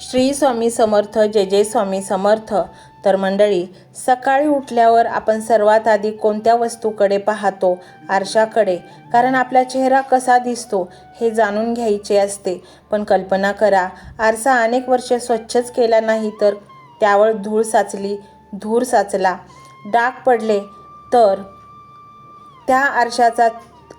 श्री स्वामी समर्थ. जय जय स्वामी समर्थ. तर मंडळी, सकाळी उठल्यावर आपण सर्वात आधी कोणत्या वस्तूकडे पाहतो? आरशाकडे. कारण आपला चेहरा कसा दिसतो हे जाणून घ्यायचे असते. पण कल्पना करा, आरसा अनेक वर्षे स्वच्छच केला नाही तर त्यावर धूळ साचला, डाग पडले तर त्या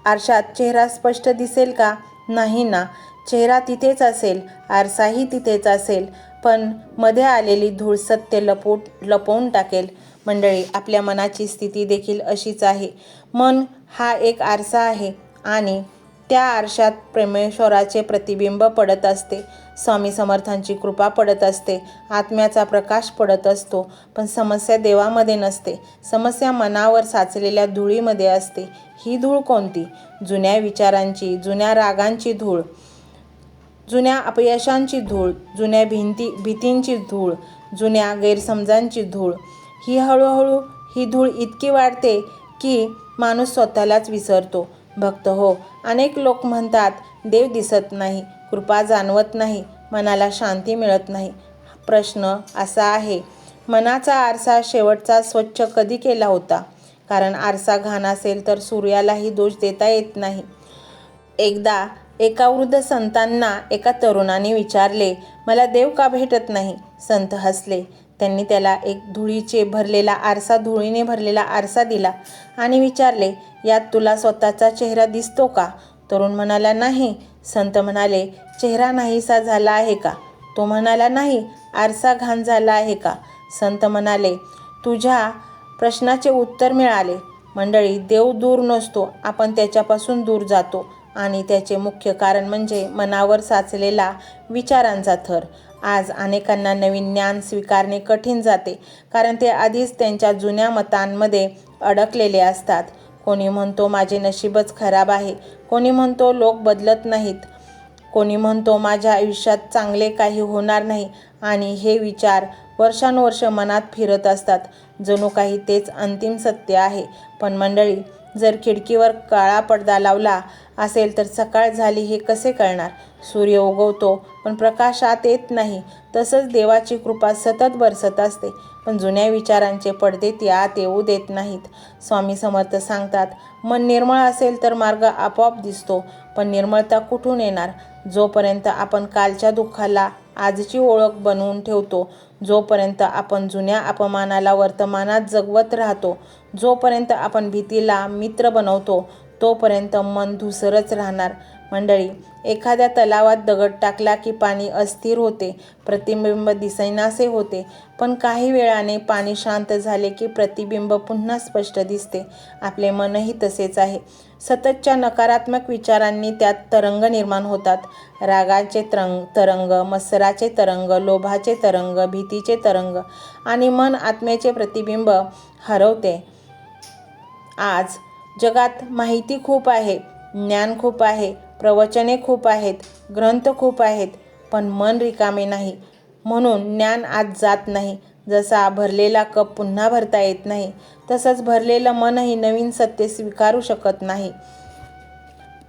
आरशात चेहरा स्पष्ट दिसेल का? नाही ना. चेहरा तिथेच असेल, आरसाही तिथेच असेल, पण मध्ये आलेली धूळ सत्य लपवून टाकेल. मंडळी, आपल्या मनाची स्थिती देखील अशीच आहे. मन हा एक आरसा आहे आणि त्या आरशात परमेश्वराचे प्रतिबिंब पडत असते, स्वामी समर्थांची कृपा पडत असते, आत्म्याचा प्रकाश पडत असतो. पण समस्या देवामध्ये नसते, समस्या मनावर साचलेल्या धुळीमध्ये असते. ही धूळ कोणती? जुन्या विचारांची, जुन्या रागांची धूळ, जुन्या अपयशांची धूळ, जुन्या भीतींची धूळ, जुन्या गैरसमजांची धूळ. हळूहळू ही धूळ इतकी वाढते की माणूस स्वतःलाच विसरतो. भक्त हो, अनेक लोक म्हणतात देव दिसत नाही, कृपा जाणवत नाही, मनाला शांती मिळत नाही. प्रश्न असा आहे, मनाचा आरसा शेवटचा स्वच्छ कधी केला होता? कारण आरसा घाण असेल तर सूर्यालाही दोष देता येत नाही. एकदा एका वृद्ध संतांना एका तरुणाने विचारले, मला देव का भेटत नाही? संत हसले. त्यांनी त्याला एक धुळीने भरलेला आरसा दिला आणि विचारले, यात तुला स्वतःचा चेहरा दिसतो का? तरुण म्हणाला, नाही. संत म्हणाले, चेहरा नाहीसा झाला आहे का? तो म्हणाला, नाही. आरसा घाण झाला आहे का? संत म्हणाले, तुझ्या प्रश्नाचे उत्तर मिळाले. मंडळी, देव दूर नसतो, आपण त्याच्यापासून दूर जातो आणि त्याचे मुख्य कारण म्हणजे मनावर साचलेला विचारांचा थर. आज अनेकांना नवीन ज्ञान स्वीकारणे कठीण जाते, कारण ते आधीच त्यांच्या जुन्या मतांमध्ये अडकलेले असतात. कोणी म्हणतो माझे नशीबच खराब आहे, कोणी म्हणतो लोक बदलत नाहीत, कोणी म्हणतो माझ्या आयुष्यात चांगले काही होणार नाही. आणि हे विचार वर्षानुवर्ष मनात फिरत असतात, जणू काही तेच अंतिम सत्य आहे. पण मंडळी, जर खिडकीवर काळा पडदा लावला असेल तर सकाळ झाली हे कसे कळणार? सूर्य उगवतो पण प्रकाश आत येत नाही. तसंच देवाची कृपा सतत बरसत असते, पण जुन्या विचारांचे पडदे ती आत येऊ देत नाहीत. स्वामी समर्थ सांगतात, मन निर्मळ असेल तर मार्ग आपोआप दिसतो. पण निर्मळता कुठून येणार? जोपर्यंत आपण कालच्या दुःखाला आजची ओळख बनवून ठेवतो, जोपर्यंत आपण जुन्या अपमानाला वर्तमानात जगवत राहतो, जोपर्यंत आपण भीतीला मित्र बनवतो, तोपर्यंत मन धुसरच राहणार. मंडळी, एखाद्या तलावात दगड टाकला की पाणी अस्थिर होते, प्रतिबिंब दिसेनासे होते. पण काही वेळाने पाणी शांत झाले की प्रतिबिंब पुन्हा स्पष्ट दिसते. आपले मनही तसेच आहे. सततच्या नकारात्मक विचारांनी त्यात तरंग निर्माण होतात. रागाचे तरंग, मत्सराचे तरंग, लोभाचे तरंग, भीतीचे तरंग, आणि मन आत्म्याचे प्रतिबिंब हरवते. आज जगात माहिती खूप आहे, ज्ञान खूप आहे, प्रवचने खूप आहेत, ग्रंथ खूप आहेत, पण मन रिकामे नाही. म्हणून ज्ञान आत जात नाही. जसा भरलेला कप पुन्हा भरता येत नाही, तसंच भरलेलं मनही नवीन सत्य स्वीकारू शकत नाही.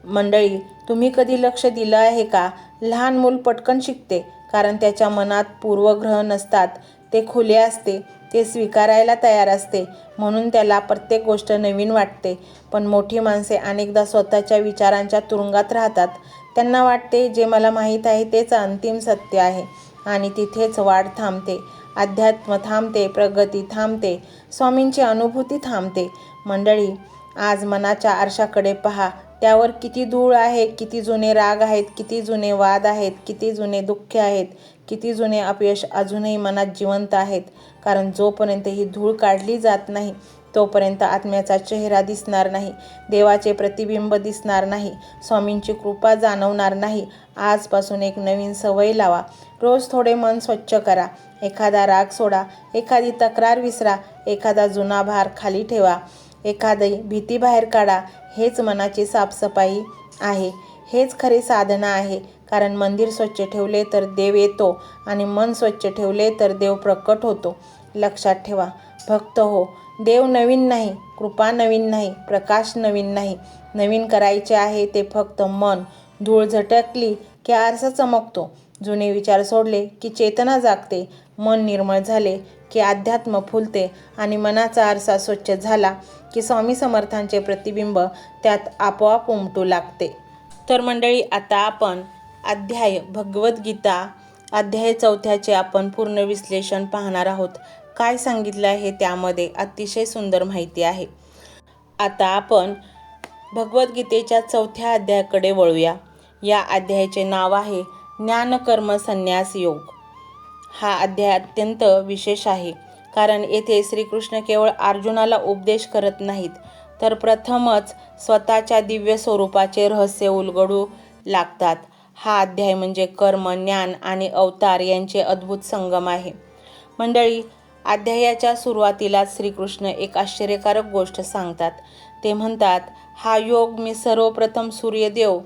मंडळी, तुम्ही कधी लक्ष दिलं आहे का? लहान मूल पटकन शिकते, कारण त्याच्या मनात पूर्वग्रह नसतात. ते खुले असते, ते स्वीकारायला तयार असते, म्हणून त्याला प्रत्येक गोष्ट नवीन वाटते. पण मोठी माणसे अनेकदा स्वतःच्या विचारांच्या तुरुंगात राहतात. त्यांना वाटते जे मला माहीत आहे तेच अंतिम सत्य आहे, आणि तिथेच वाढ थांबते, अध्यात्म थांबते, प्रगती थांबते, स्वामींची अनुभूती थांबते. मंडळी, आज मनाच्या आरशाकडे पहा. त्यावर किती धूळ आहे, किती जुने राग आहेत, किती जुने वाद आहेत, किती जुने दुःख आहेत, किती जुने अपयश अजूनही मनात जिवंत आहेत. कारण जोपर्यंत ही धूळ काढली जात नाही, तोपर्यंत आत्म्याचा चेहरा दिसणार नाही, देवाचे प्रतिबिंब दिसणार नाही, स्वामींची कृपा जाणवणार नाही. आजपासून एक नवीन सवय लावा. रोज थोडे मन स्वच्छ करा. एखादा राग सोडा, एखादी तक्रार विसरा, एखादा जुना भार खाली ठेवा, एखादी भीती बाहेर काढा. हेच मनाची साफसफाई आहे, हेच खरी साधना आहे. कारण मंदिर स्वच्छ ठेवले तर देव येतो, आणि मन स्वच्छ ठेवले तर देव प्रकट होतो. लक्षात ठेवा भक्त हो, देव नवीन नाही, कृपा नवीन नाही, प्रकाश नवीन नाही. नवीन करायचे आहे ते फक्त मन. धूळ झटकली की आरसा चमकतो, जुने विचार सोडले की चेतना जागते, मन निर्मळ झाले की अध्यात्म फुलते आणि मनाचा आरसा स्वच्छ झाला की स्वामी समर्थांचे प्रतिबिंब त्यात आपोआप उमटू लागते. तर मंडळी, आता आपण भगवद्गीता अध्याय 4 आपण पूर्ण विश्लेषण पाहणार आहोत. काय सांगितलं आहे त्यामध्ये अतिशय सुंदर माहिती आहे. आता आपण भगवद्गीतेच्या 4थ्या अध्यायाकडे वळूया. या अध्यायाचे नाव आहे ज्ञान कर्म संन्यास योग. हा अध्याय अत्यंत विशेष आहे, कारण येथे श्रीकृष्ण केवळ अर्जुनाला उपदेश करत नाहीत, तर प्रथमच स्वतःच्या दिव्य स्वरूपाचे रहस्य उलगडू लागतात. हा अध्याय म्हणजे कर्म, ज्ञान आणि अवतार यांचे अद्भुत संगम आहे. मंडळी, अध्यायाच्या सुरुवातीलाच श्रीकृष्ण एक आश्चर्यकारक गोष्ट सांगतात. ते म्हणतात, हा योग मी सर्वप्रथम सूर्यदेव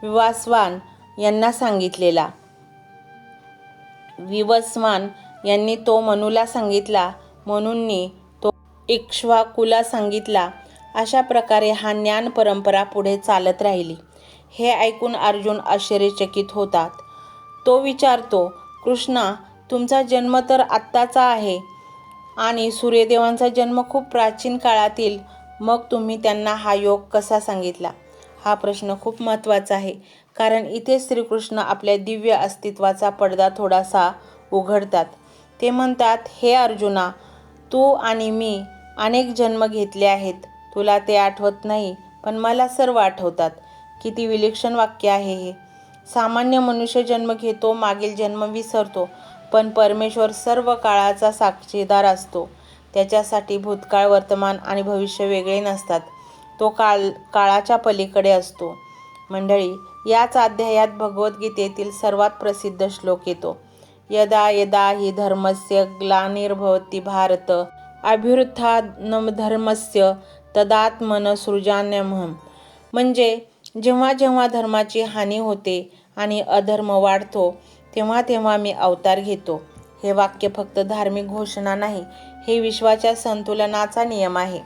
विवस्वान यांना सांगितलेला. विवस्वान यांनी तो मनुला सांगितला, मनुंनी तो इक्ष्वाकुला सांगितला. अशा प्रकारे हा ज्ञान परंपरा पुढे चालत राहिली. हे ऐकून अर्जुन आश्चर्यचकित होतात. तो विचारतो, कृष्णा, तुमचा जन्म तर आत्ताचा आहे आणि सूर्यदेवांचा जन्म खूप प्राचीन काळातील, मग तुम्ही त्यांना हा योग कसा सांगितला? हा प्रश्न खूप महत्त्वाचा आहे, कारण इथे श्रीकृष्ण आपल्या दिव्य अस्तित्वाचा पडदा थोडासा उघडतात. ते म्हणतात, हे अर्जुना, तू आणि मी अनेक जन्म घेतले आहेत. तुला ते आठवत नाही, पण मला सर्व आठवतात. किती विलक्षण वाक्य आहे हे. सामान्य मनुष्य जन्म घेतो, मागील जन्म विसरतो, पण परमेश्वर सर्व काळाचा साक्षीदार असतो. त्याच्यासाठी भूतकाळ, वर्तमान आणि भविष्य वेगळे नसतात. तो काळाच्या पलीकडे असतो. मंडळी, याच अध्यायात भगवद्गीतेतील सर्वात प्रसिद्ध श्लोक येतो. यदा यदा हि धर्मस्य ग्लानिर्भवति भारत अभ्युत्थानमधर्मस्य तदात्मन सृजाम्यहम्. म्हणजे जेव्हा जेव्हा धर्माची हानी होते आणि अधर्म वाढतो, तेव्हा तेव्हा मी अवतार घेतो. हे वाक्य फक्त धार्मिक घोषणा नाही, हे विश्वाच्या संतुलनाचा नियम आहे.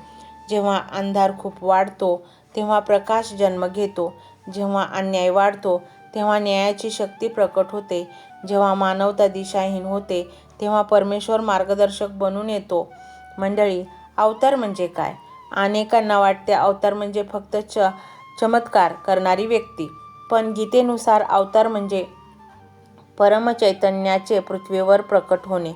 जेव्हा अंधार खूप वाढतो तेव्हा प्रकाश जन्म घेतो. जेव्हा अन्याय वाढतो तेव्हा न्यायाची शक्ती प्रकट होते. जेव्हा मानवता दिशाहीन होते तेव्हा परमेश्वर मार्गदर्शक बनून येतो. मंडळी, अवतार म्हणजे काय? अनेकांना वाटते अवतार म्हणजे फक्त चमत्कार करणारी व्यक्ती, पण गीतेनुसार अवतार म्हणजे परमचैतन्याचे पृथ्वीवर प्रकट होणे.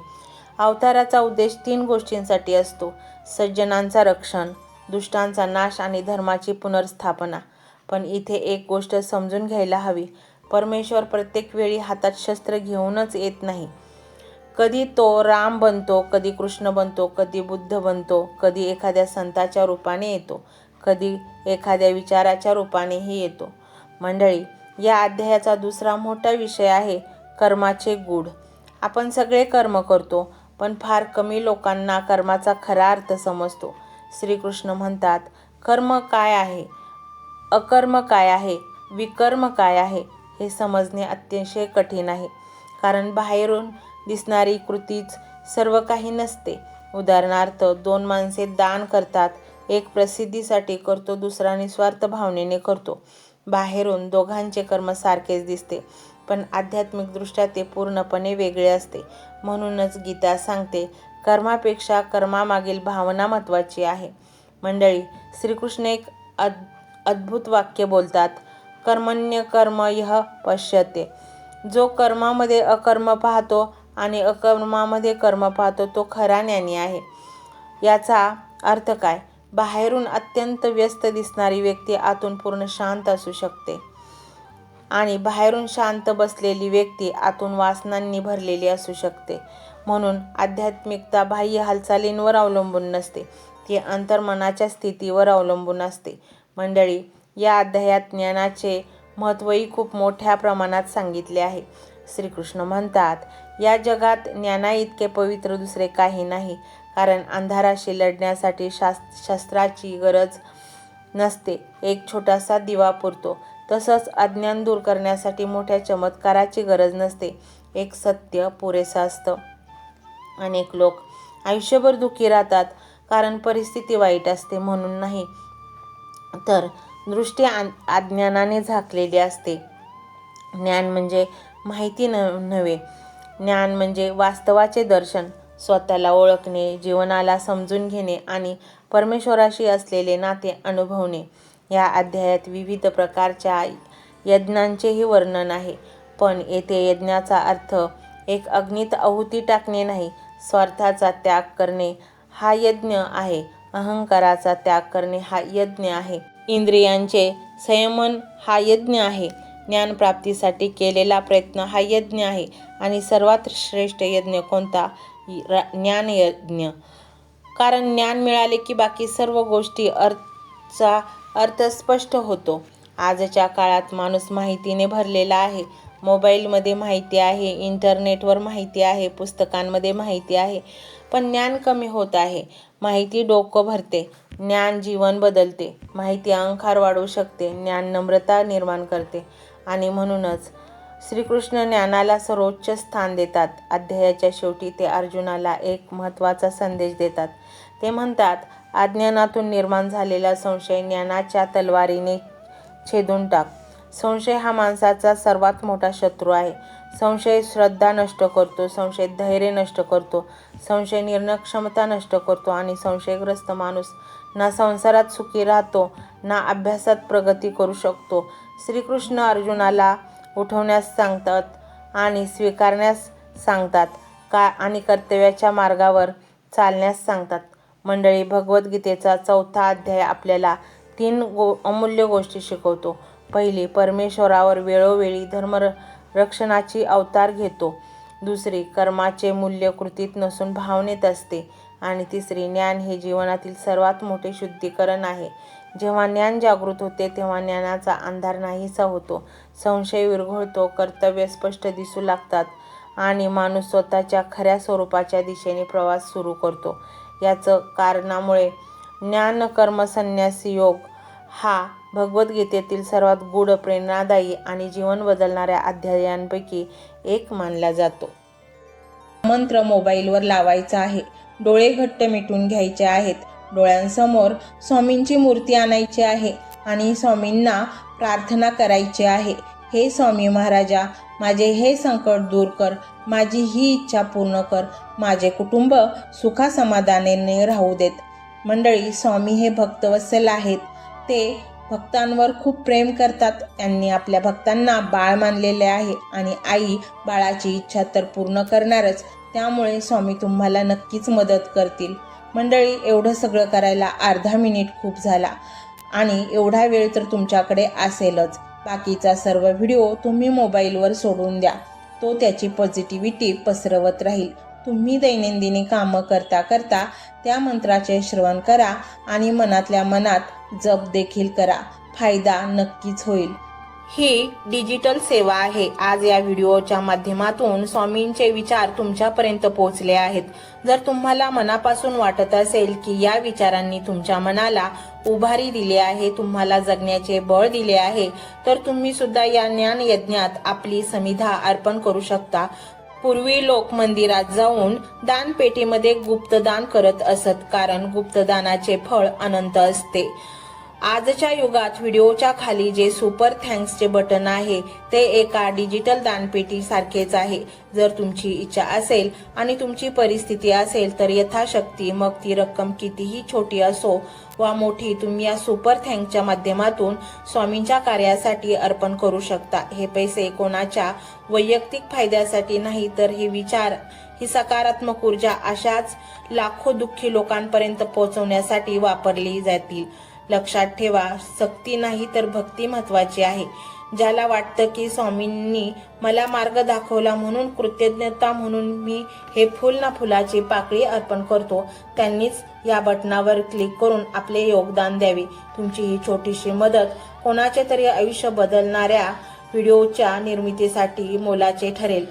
अवताराचा उद्देश 3 गोष्टींसाठी असतो: सज्जनांचा रक्षण, दुष्टांचा नाश आणि धर्माची पुनर्स्थापना. पण इथे एक गोष्ट समजून घ्यायला हवी. परमेश्वर प्रत्येक वेळी हातात शस्त्र घेऊनच येत नाही. कधी तो राम बनतो, कधी कृष्ण बनतो, कधी बुद्ध बनतो, कधी एखाद्या संताच्या रूपाने येतो, कधी एखाद्या विचाराच्या रूपानेही येतो. मंडळी, या अध्यायाचा दुसरा मोठा विषय आहे कर्माचे गूढ. आपण सगळे कर्म करतो, पण फार कमी लोकांना कर्माचा खरा अर्थ समजतो. श्रीकृष्ण म्हणतात, कर्म काय आहे, अकर्म काय आहे, विकर्म काय आहे, हे समजणे अतिशय कठीण आहे. कारण बाहेरून दिसणारी कृतीच सर्व काही नसते. उदाहरणार्थ, 2 माणसे दान करतात. एक प्रसिद्धीसाठी करतो, दुसरा निस्वार्थ भावनेने करतो. बाहेरून दोघांचे कर्म सारखेच दिसते, पण आध्यात्मिकदृष्ट्या ते पूर्णपणे वेगळे असते. म्हणूनच गीता सांगते, कर्मापेक्षा कर्मामागील भावना महत्त्वाची आहे. मंडळी, श्रीकृष्ण एक अद्भुत वाक्य बोलतात, कर्मण्यकर्म यः पश्यते. जो कर्मामध्ये अकर्म पाहतो आणि अकर्मामध्ये कर्म पाहतो, तो खरा ज्ञानी आहे. याचा अर्थ काय? बाहेरून अत्यंत व्यस्त दिसणारी व्यक्ती आतून पूर्ण शांत असू शकते आणि बाहेरून शांत बसलेली व्यक्ती आतून वासनांनी भरलेली असू शकते. म्हणून आध्यात्मिकता बाह्य हालचालींवर अवलंबून नसते, ती अंतर्मनाच्या स्थितीवर अवलंबून असते. मंडळी, या अध्यायात ज्ञानाचे महत्त्वही खूप मोठ्या प्रमाणात सांगितले आहे. श्रीकृष्ण म्हणतात, या जगात ज्ञानाइतके पवित्र दुसरे काही नाही, कारण अंधाराशी लढण्यासाठी शस्त्राची गरज नसते, एक छोटासा दिवा पुरतो. तसंच अज्ञान दूर करण्यासाठी मोठ्या चमत्काराची गरज नसते, एक सत्य पुरेसं असतं. अनेक लोक आयुष्यभर दुःखी राहतात, कारण परिस्थिती वाईट असते म्हणून नाही, तर दृष्टी अज्ञानाने झाकलेली असते. ज्ञान म्हणजे माहिती नव्हे. ज्ञान म्हणजे वास्तवाचे दर्शन, स्वतःला ओळखणे, जीवनाला समजून घेणे आणि परमेश्वराशी असलेले नाते अनुभवणे. या अध्यायात विविध प्रकारच्या यज्ञांचेही वर्णन आहे. पण येथे यज्ञाचा अर्थ एक अग्नीत आहुती टाकणे नाही. स्वार्थाचा त्याग करणे हा यज्ञ आहे. अहंकाराचा त्याग करणे हा यज्ञ आहे. इंद्रियांचे संयमन हा यज्ञ आहे. ज्ञानप्राप्तीसाठी केलेला प्रयत्न हा यज्ञ आहे. आणि सर्वात श्रेष्ठ यज्ञ कोणता? ज्ञानयज्ञ. कारण ज्ञान मिळाले की बाकी सर्व गोष्टी चा अर्थ स्पष्ट होतो. आजच्या काळात माणूस माहितीने भरलेला आहे. मोबाईलमध्ये माहिती आहे, इंटरनेटवर माहिती आहे, पुस्तकांमध्ये माहिती आहे, पण ज्ञान कमी होत आहे. माहिती डोकं भरते, ज्ञान जीवन बदलते. माहिती अहंकार वाढवू शकते, ज्ञान नम्रता निर्माण करते. आणि म्हणूनच श्रीकृष्ण ज्ञानाला सर्वोच्च स्थान देतात. अध्यायाच्या शेवटी ते अर्जुनाला एक महत्त्वाचा संदेश देतात. ते म्हणतात, अज्ञानातून निर्माण झालेला संशय ज्ञानाच्या तलवारीने छेदून टाक. संशय हा माणसाचा सर्वात मोठा शत्रू आहे. संशय श्रद्धा नष्ट करतो, संशय धैर्य नष्ट करतो, संशय निर्णयक्षमता नष्ट करतो आणि संशयग्रस्त माणूस ना संसारात सुखी राहतो ना अभ्यासात प्रगती करू शकतो. श्रीकृष्ण अर्जुनाला उठवण्यास सांगतात आणि स्वीकारण्यास सांगतात आणि कर्तव्याच्या मार्गावर चालण्यास सांगतात. मंडळी, भगवद्गीतेचा 4था अध्याय आपल्याला 3 अमूल्य गोष्टी शिकवतो. पहिली, परमेश्वरावर वेळोवेळी धर्मरक्षणाची अवतार घेतो. दुसरी, कर्माचे मूल्य कृतीत नसून भावनेत असते. आणि तिसरी, ज्ञान हे जीवनातील सर्वात मोठे शुद्धीकरण आहे. जेव्हा ज्ञान जागृत होते तेव्हा ज्ञानाचा अंधार नाहीसा होतो, संशय विरघळतो, कर्तव्य स्पष्ट दिसू लागतात आणि माणूस स्वतःच्या खऱ्या स्वरूपाच्या दिशेने प्रवास सुरू करतो. याच कारणामुळे ज्ञानकर्मसन्न्यासी योग हा भगवद्गीतेतील सर्वात गूढ, प्रेरणादायी आणि जीवन बदलणाऱ्या अध्यायांपैकी एक मानला जातो. मंत्र मोबाईलवर लावायचा आहे. डोळे घट्ट मिटून घ्यायचे आहेत. डोळ्यांसमोर स्वामींची मूर्ती आणायची आहे आणि स्वामींना प्रार्थना करायची आहे. हे स्वामी महाराजा, माझे हे संकट दूर कर, माझी ही इच्छा पूर्ण कर, माझे कुटुंब सुखासमाधानाने राहू देत. मंडळी, स्वामी हे भक्तवत्सल आहेत. ते भक्तांवर खूप प्रेम करतात. त्यांनी आपल्या भक्तांना बाळ मानलेले आहे आणि आई बाळाची इच्छा तर पूर्ण करणारच. त्यामुळे स्वामी तुम्हाला नक्कीच मदत करतील. मंडळी, एवढं सगळं करायला अर्धा मिनिट खूप झाला आणि एवढा वेळ तर तुमच्याकडे असेलच. बाकीचा सर्व व्हिडिओ तुम्ही मोबाईलवर सोडून द्या. तो त्याची पॉझिटिव्हिटी पसरवत राहील. तुम्ही दैनंदिनी कामं करता करता त्या मंत्राचे श्रवण करा आणि मनातल्या मनात जप देखील करा. फायदा नक्कीच होईल. ही डिजिटल सेवा आहे. आज या व्हिडिओच्या माध्यमातून स्वामींचे विचार तुमच्यापर्यंत पोहोचले आहेत. जर तुम्हाला मनापासून वाटत असेल की या विचारांनी तुमच्या मनाला उभारी दिली आहे, तुम्हाला जगण्याचे बळ दिले आहे, तर तुम्ही सुद्धा या ज्ञान यज्ञात आपली समिधा अर्पण करू शकता. पूर्वी लोक मंदिरात जाऊन दानपेटीमध्ये गुप्तदान करत असत, कारण गुप्तदानाचे फळ अनंत असते. आजच्या युगात व्हिडिओच्या खाली जे सुपर थँक्सचे बटन आहे ते एका डिजिटल दानपेटी सारखेच आहे. जर तुमची इच्छा असेल आणि तुमची परिस्थिती असेल तर यथाशक्ती, मग ती रक्कम कितीही छोटी असो वा मोठी, तुम्ही या सुपर थँक्सच्या माध्यमातून स्वामींच्या कार्यासाठी अर्पण करू शकता. हे पैसे कोणाच्या वैयक्तिक फायद्यासाठी नाही, तर हे विचार, ही सकारात्मक ऊर्जा अशाच लाखो दुःखी लोकांपर्यंत पोहोचवण्यासाठी वापरली जातील. लक्षात ठेवा, सक्ती नाही तर भक्ती महत्वाची आहे. ज्याला वाटतं की स्वामींनी मला मार्ग दाखवला म्हणून कृतज्ञता म्हणून मी हे फुल ना फुलाची पाकळी अर्पण करतो, त्यांनीच या बटनावर क्लिक करून आपले योगदान द्यावे. तुमची ही छोटीशी मदत कोणाचे तरी आयुष्य बदलणाऱ्या व्हिडिओच्या निर्मितीसाठी मोलाचे ठरेल.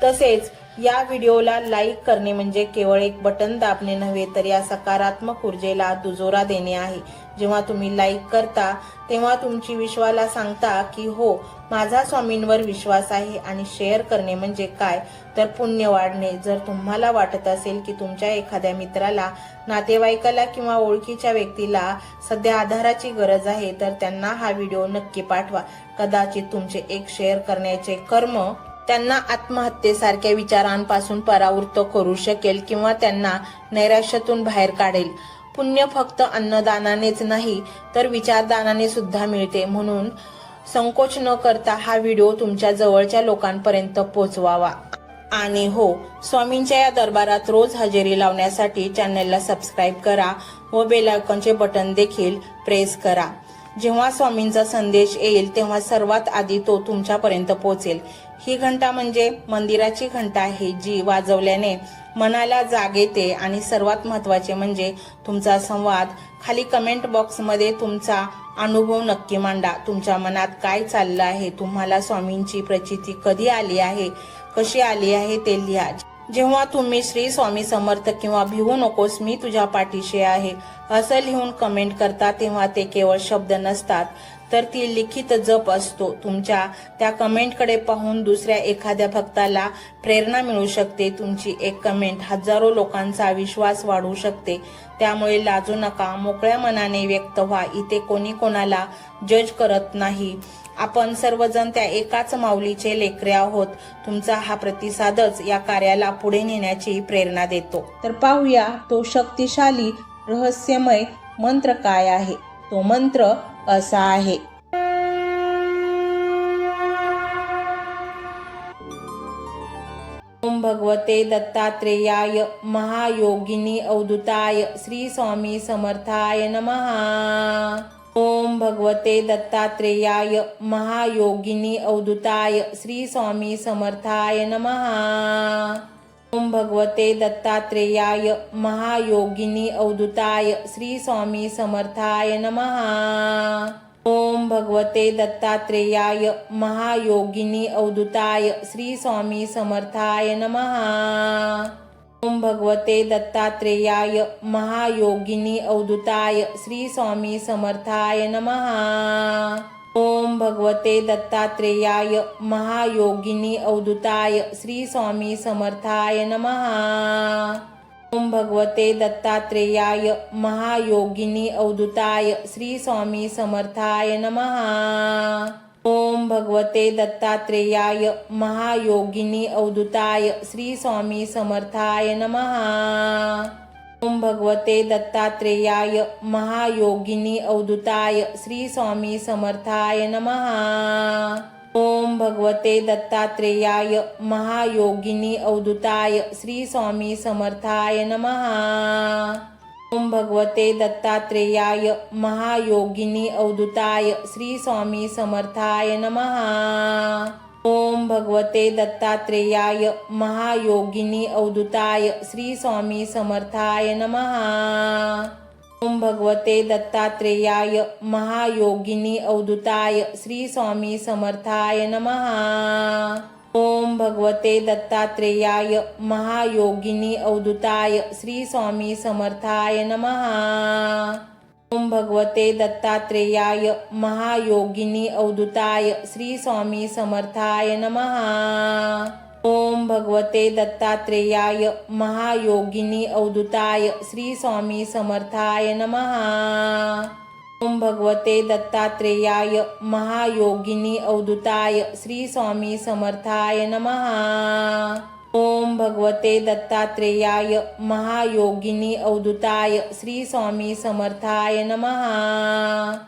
तसेच या व्हिडिओला लाईक करणे म्हणजे केवळ एक बटन दाबणे नव्हे तर या सकारात्मक ऊर्जेला दुजोरा देणे आहे। जेव्हा तुम्ही लाईक करता तेव्हा तुमची विश्वाला सांगता की हो, माझा स्वामींवर विश्वास आहे। आणि शेअर करणे म्हणजे काय तर पुण्य वाढणे। जर तुम्हाला वाटत असेल की तुमच्या एखाद्या मित्राला, नातेवाईकाला किंवा ओळखीच्या व्यक्तीला सध्या आधाराची गरज आहे तर त्यांना हा व्हिडिओ नक्की पाठवा। कदाचित तुमचे एक शेअर करण्याचे कर्म त्यांना आत्महत्येसारख्या विचारांपासून परावृत्त करू शकेल किंवा त्यांना नैराश्यातून बाहेर काढेल। पुण्य फक्त अन्नदानानेच नाही तर विचारदानाने सुद्धा मिळते। म्हणून संकोच न करता हा व्हिडिओ तुमच्या जवळच्या लोकांपर्यंत पोहोचवावा। आणि हो, स्वामींच्या या दरबारात रोज हजेरी लावण्यासाठी चॅनलला सबस्क्राईब करा व बेल आयकॉनचे बटन देखील प्रेस करा। जेव्हा स्वामींचा संदेश येईल तेव्हा सर्वात आधी तो तुमच्यापर्यंत पोहोचेल। ही घंटा म्हणजे मंदिराची घंटा आहे, जी वाजवल्याने मनाला जाग येते। आणि सर्वात महत्त्वाचे म्हणजे तुमचा संवाद। खाली कमेंट बॉक्समध्ये तुमचा अनुभव नक्की मांडा। तुमच्या मनात काय चाललं आहे, तुम्हाला स्वामींची प्रचिती कधी आली आहे, कशी आली आहे ते लिहा। जेव्हा तुम्ही श्री स्वामी समर्थ किंवा भिवू नकोस मी तुझ्या पाठीशी आहे असं लिहून कमेंट करता तेव्हा ते केवळ शब्द नसतात तर ती लिखित जप असतो। तुमच्या त्या कमेंटकडे पाहून दुसऱ्या एखाद्या भक्ताला प्रेरणा मिळू शकते। तुमची एक कमेंट हजारो लोकांचा विश्वास वाढवू शकते। त्यामुळे लाजू नका, मोकळ्या मनाने व्यक्त व्हा। इथे कोणी कोणाला जज करत नाही। आपण सर्वजण त्या एकाच माऊलीचे लेकरे आहोत। तुमचा हा प्रतिसादच या कार्याला पुढे नेण्याची प्रेरणा देतो। तर पाहूया तो शक्तिशाली रहस्यमय मंत्र काय आहे। तो मंत्र असा आहे। ओम भगवते दत्तात्रेयाय महायोगिनी अवधूताय श्री स्वामी समर्थाय नमः। ओम भगवते दत्तात्रेयाय महायोगिनी अवधूताय श्री स्वामी समर्थाय नमः। ओम भगवते दत्तात्रेयाय महायोगिनी अवधूताय श्री स्वामी समर्थाय नमः। ओम भगवते दत्तात्रेयाय महायोगिनी अवधूताय श्री स्वामी समर्थाय नमः। ओम भगवते दत्तात्रेयाय महायोगिनी अवधूताय श्री स्वामी समर्थाय नमः। ओम भगवते दत्तात्रेयाय महायोगिनी अवधूताय श्री स्वामी समर्थाय नमः। ओम भगवते दत्तात्रेयाय महायोगिनी अवधूताय श्री स्वामी समर्थाय नमः। ओम भगवते दत्तात्रेयाय महायोगिनी अवधूताय श्री स्वामी समर्थाय नमः। ओम भगवते दत्तात्रेयाय महायोगिनी अवधूताय श्री स्वामी समर्थाय नमः। ओम भगवते दत्तात्रेयाय महायोगिनी अवधूताय श्री स्वामी समर्थाय नमः। ओम भगवते दत्तात्रेयाय महायोगिनी अवधूताय श्री स्वामी समर्थाय नमः। ओम भगवते दत्तात्रेयाय महायोगिनी अवधूताय श्री स्वामी समर्थाय नमः। ओम भगवते दत्तात्रेयाय महायोगिनी अवधूताय श्री स्वामी समर्थाय नमः। ओम भगवते दत्तात्रेयाय महायोगिनी अवधूताय श्री स्वामी समर्थाय नमः। ओम भगवते दत्तात्रेयाय महायोगिनी अवधूताय श्री स्वामी समर्थाय नमः। ओम भगवते दत्तात्रेयाय महायोगिनी अवधूताय श्री स्वामी समर्थाय नमः। ओम भगवते दत्तात्रेयाय महायोगिनी अवधूताय श्री स्वामी समर्थाय नमः। ओम भगवते दत्तात्रेयाय महायोगिनी अवधूताय श्री स्वामी समर्थाय नमः।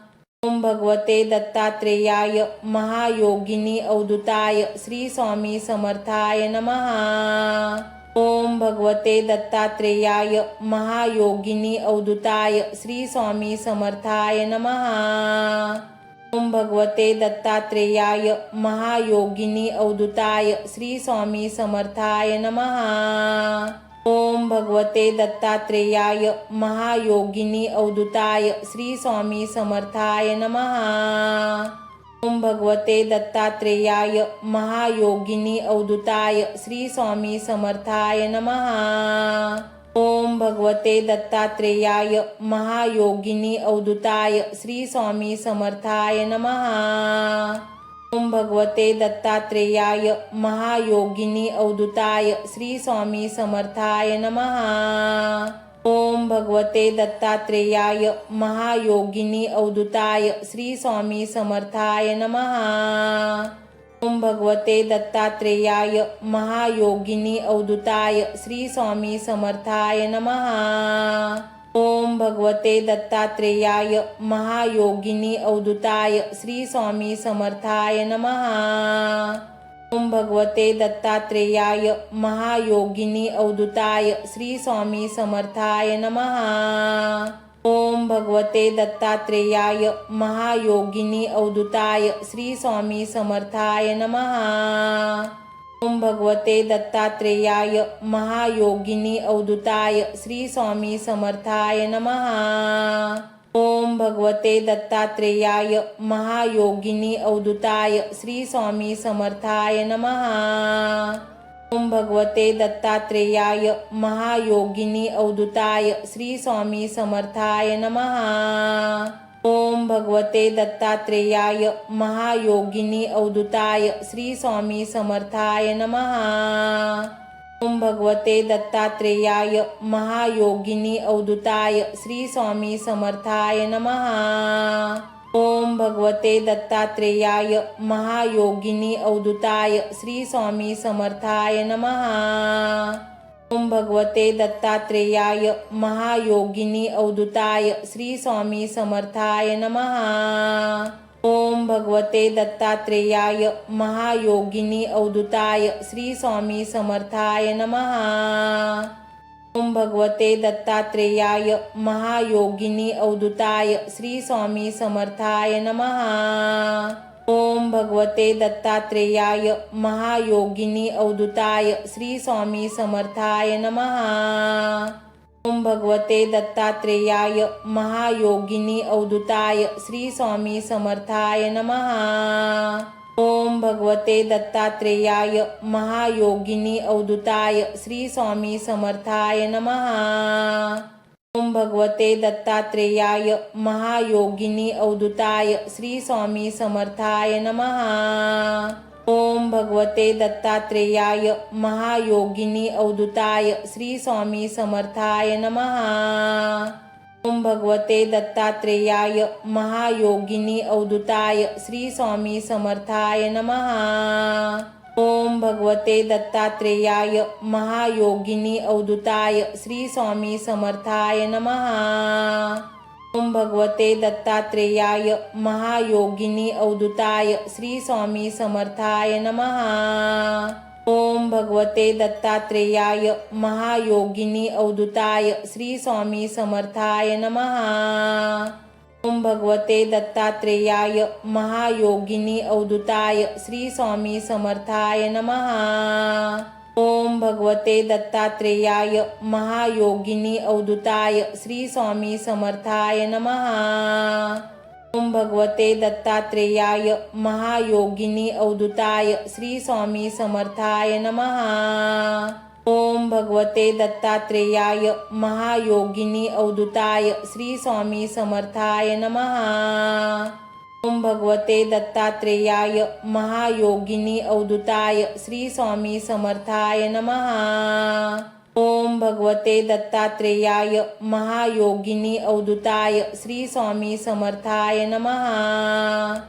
ओम भगवते दत्तात्रेयाय महायोगिनी अवधूताय श्री स्वामी समर्थाय नमः। ओम भगवते दत्तात्रेयाय महायोगिनी अवधूताय श्री स्वामी समर्थाय नमः। ओम भगवते दत्तात्रेयाय महायोगिनी अवधूताय श्री स्वामी समर्थाय नमः। ओम भगवते दत्तात्रेयाय महायोगिनी अवधूताय श्री स्वामी समर्थाय नमः। ओम भगवते दत्तात्रेयाय महायोगिनी अवधूताय श्री स्वामी समर्थाय नमः। ओम भगवते दत्तात्रेयाय महायोगिनी अवधूताय श्री स्वामी समर्थाय नमः। ओम भगवते दत्तात्रेयाय महायोगिनी अवधूताय श्री स्वामी समर्थाय नमः। ओम भगवते दत्तात्रेयाय महायोगिनी अवधूताय श्री स्वामी समर्थाय नमः। ओम भगवते दत्तात्रेयाय महायोगिनी अवधूताय श्री स्वामी समर्थाय नमः। ओम भगवते दत्तात्रेयाय महायोगिनी अवधूताय श्री स्वामी समर्थाय नमः। ओम भगवते दत्तात्रेयाय महायोगिनी अवधूताय श्री स्वामी समर्थाय नमः। ओम भगवते दत्तात्रेयाय महायोगिनी अवधूताय श्री स्वामी समर्थाय नमः। ओम भगवते दत्तात्रेयाय महायोगिनी अवधूताय श्री स्वामी समर्थाय नमः। ओम भगवते दत्तात्रेयाय महायोगिनी अवधूताय श्री स्वामी समर्थाय नमः। ओम भगवते दत्तात्रेयाय महायोगिनी अवधूताय श्री स्वामी समर्थाय नमः। ओम भगवते दत्तात्रेयाय महायोगिनी अवधूताय श्री स्वामी समर्थाय नमः। ओम भगवते दत्तात्रेयाय महायोगिनी अवधूताय श्री स्वामी समर्थाय नमः। ओम भगवते दत्तात्रेयाय महायोगिनी अवधूताय श्री स्वामी समर्थाय नमः। ओम भगवते दत्तात्रेयाय महायोगिनी अवधूताय श्री स्वामी समर्थाय नमः। ओम भगवते दत्तात्रेयाय महायोगिनी अवधूताय श्री स्वामी समर्थाय नमः। ओम भगवते दत्तात्रेयाय महायोगिनी अवधूताय श्री स्वामी समर्थाय नमः। ओम भगवते दत्तात्रेयाय महायोगिनी अवधूताय श्री स्वामी समर्थाय नमः। ओम भगवते दत्तात्रेयाय महायोगिनी अवधूताय श्री स्वामी समर्थाय नमः। ओम भगवते दत्तात्रेयाय महायोगिनी अवधूताय श्री स्वामी समर्थाय नमः। ओम भगवते दत्तात्रेयाय महायोगिनी अवधूताय श्री स्वामी समर्थाय नमः। ओम भगवते दत्तात्रेयाय महायोगिनी अवधूताय श्री स्वामी समर्थाय नमः। ओम भगवते दत्तात्रेयाय महायोगिनी अवधूताय श्री स्वामी समर्थाय नमः। ओम भगवते दत्तात्रेयाय महायोगिनी अवधूताय श्री स्वामी समर्थाय नमः। ओम भगवते दत्तात्रेयाय महायोगिनी अवधूताय श्री स्वामी समर्थाय नमः। ओम भगवते दत्तात्रेयाय महायोगिनी अवधूताय श्री स्वामी समर्थाय नमः। ओम भगवते दत्तात्रेयाय महायोगिनी अवधूताय श्री स्वामी समर्थाय नमः। ओम भगवते दत्तात्रेयाय महायोगिनी अवधूताय श्री स्वामी समर्थाय नमः। ओम भगवते दत्तात्रेयाय महायोगिनी अवधूताय श्री स्वामी समर्थाय नमः। ओम भगवते दत्तात्रेयाय महायोगिनी अवधूताय श्री स्वामी समर्थाय नमः। ओम भगवते दत्तात्रेयाय महायोगिनी अवधूताय श्री स्वामी समर्थाय नमः। ओम भगवते दत्तात्रेयाय महायोगिनी अवधूताय श्री स्वामी समर्थाय नमः।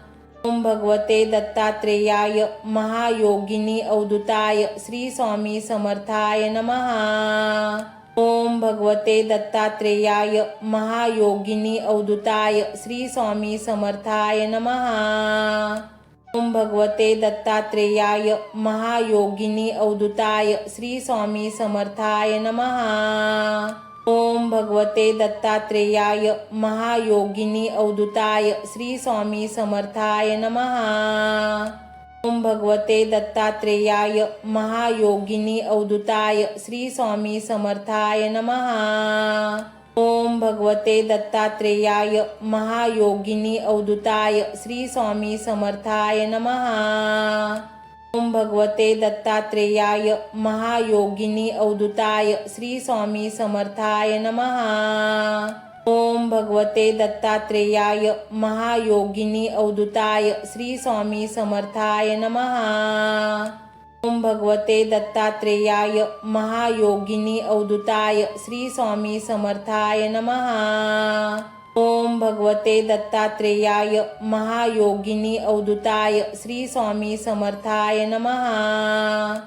ओम भगवते दत्तात्रेयाय महायोगिनी अवधूताय श्री स्वामी समर्थाय नमः। ओम भगवते दत्तात्रेयाय महायोगिनी अवधूताय श्री स्वामी समर्थाय नमः। ओम भगवते दत्तात्रेयाय महायोगिनी अवधूताय श्री स्वामी समर्थाय नमः। ओम भगवते दत्तात्रेयाय महायोगिनी अवधूताय श्री स्वामी समर्थाय नमः। ओम भगवते दत्तात्रेयाय महायोगिनी अवधूताय श्री स्वामी समर्थाय नमः। ओम भगवते दत्तात्रेयाय महायोगिनी अवधूताय श्री स्वामी समर्थाय नमः। ओम भगवते दत्तात्रेयाय महायोगिनी अवधूताय श्री स्वामी समर्थाय नमः। ओम भगवते दत्तात्रेयाय महायोगिनी अवधूताय श्री स्वामी समर्थाय नमः। ओम भगवते दत्तात्रेयाय महायोगिनी अवधूताय श्री स्वामी समर्थाय नमः। ओम भगवते दत्तात्रेयाय महायोगिनी अवधूताय श्री स्वामी समर्थाय नमः।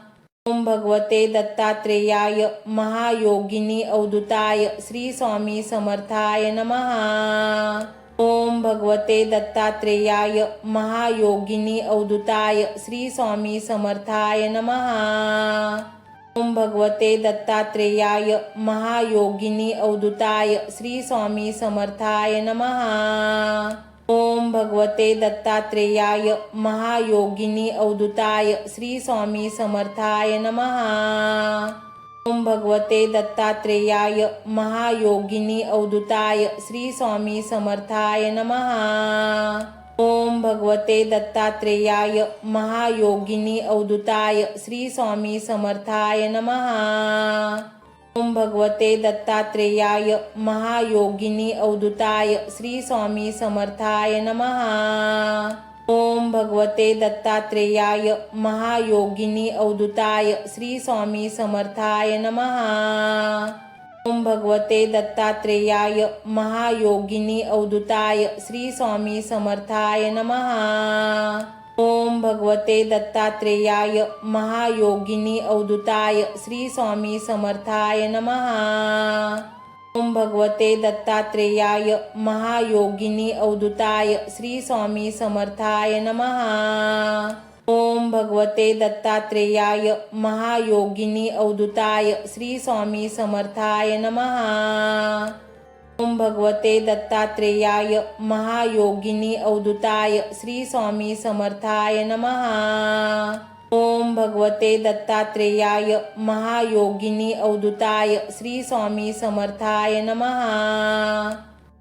ओम भगवते दत्तात्रेयाय महायोगिनी अवधूताय श्री स्वामी समर्थाय नमः। ओम भगवते दत्तात्रेयाय महायोगिनी अवधूताय श्री स्वामी समर्थाय नमः। ओम भगवते दत्तात्रेयाय महायोगिनी अवधूताय श्री स्वामी समर्थाय नमः। ओम भगवते दत्तात्रेयाय महायोगिनी अवधूताय श्री स्वामी समर्थाय नमः। ओम भगवते दत्तात्रेयाय महायोगिनी अवधूताय श्री स्वामी समर्थाय नमः। ओम भगवते दत्तात्रेयाय महायोगिनी अवधूताय श्री स्वामी समर्थाय नमः। ओम भगवते दत्तात्रेयाय महायोगिनी अवधूताय श्री स्वामी समर्थाय नमः। ओम भगवते दत्तात्रेयाय महायोगिनी अवधूताय श्री स्वामी समर्थाय नमः। ओम भगवते दत्तात्रेयाय महायोगिनी अवधूताय श्री स्वामी समर्थाय नमः। ओम भगवते दत्तात्रेयाय महायोगिनी अवधूताय श्री स्वामी समर्थाय नमः। ओम भगवते दत्तात्रेयाय महायोगिनी अवधूताय श्री स्वामी समर्थाय नमः। ओम भगवते दत्तात्रेयाय महायोगिनी अवधूताय श्री स्वामी समर्थाय नमः। ओम भगवते दत्तात्रेयाय महायोगिनी अवधूताय श्री स्वामी समर्थाय नमः। ओम भगवते दत्तात्रेयाय महायोगिनी अवधूताय श्री स्वामी समर्थाय नमः।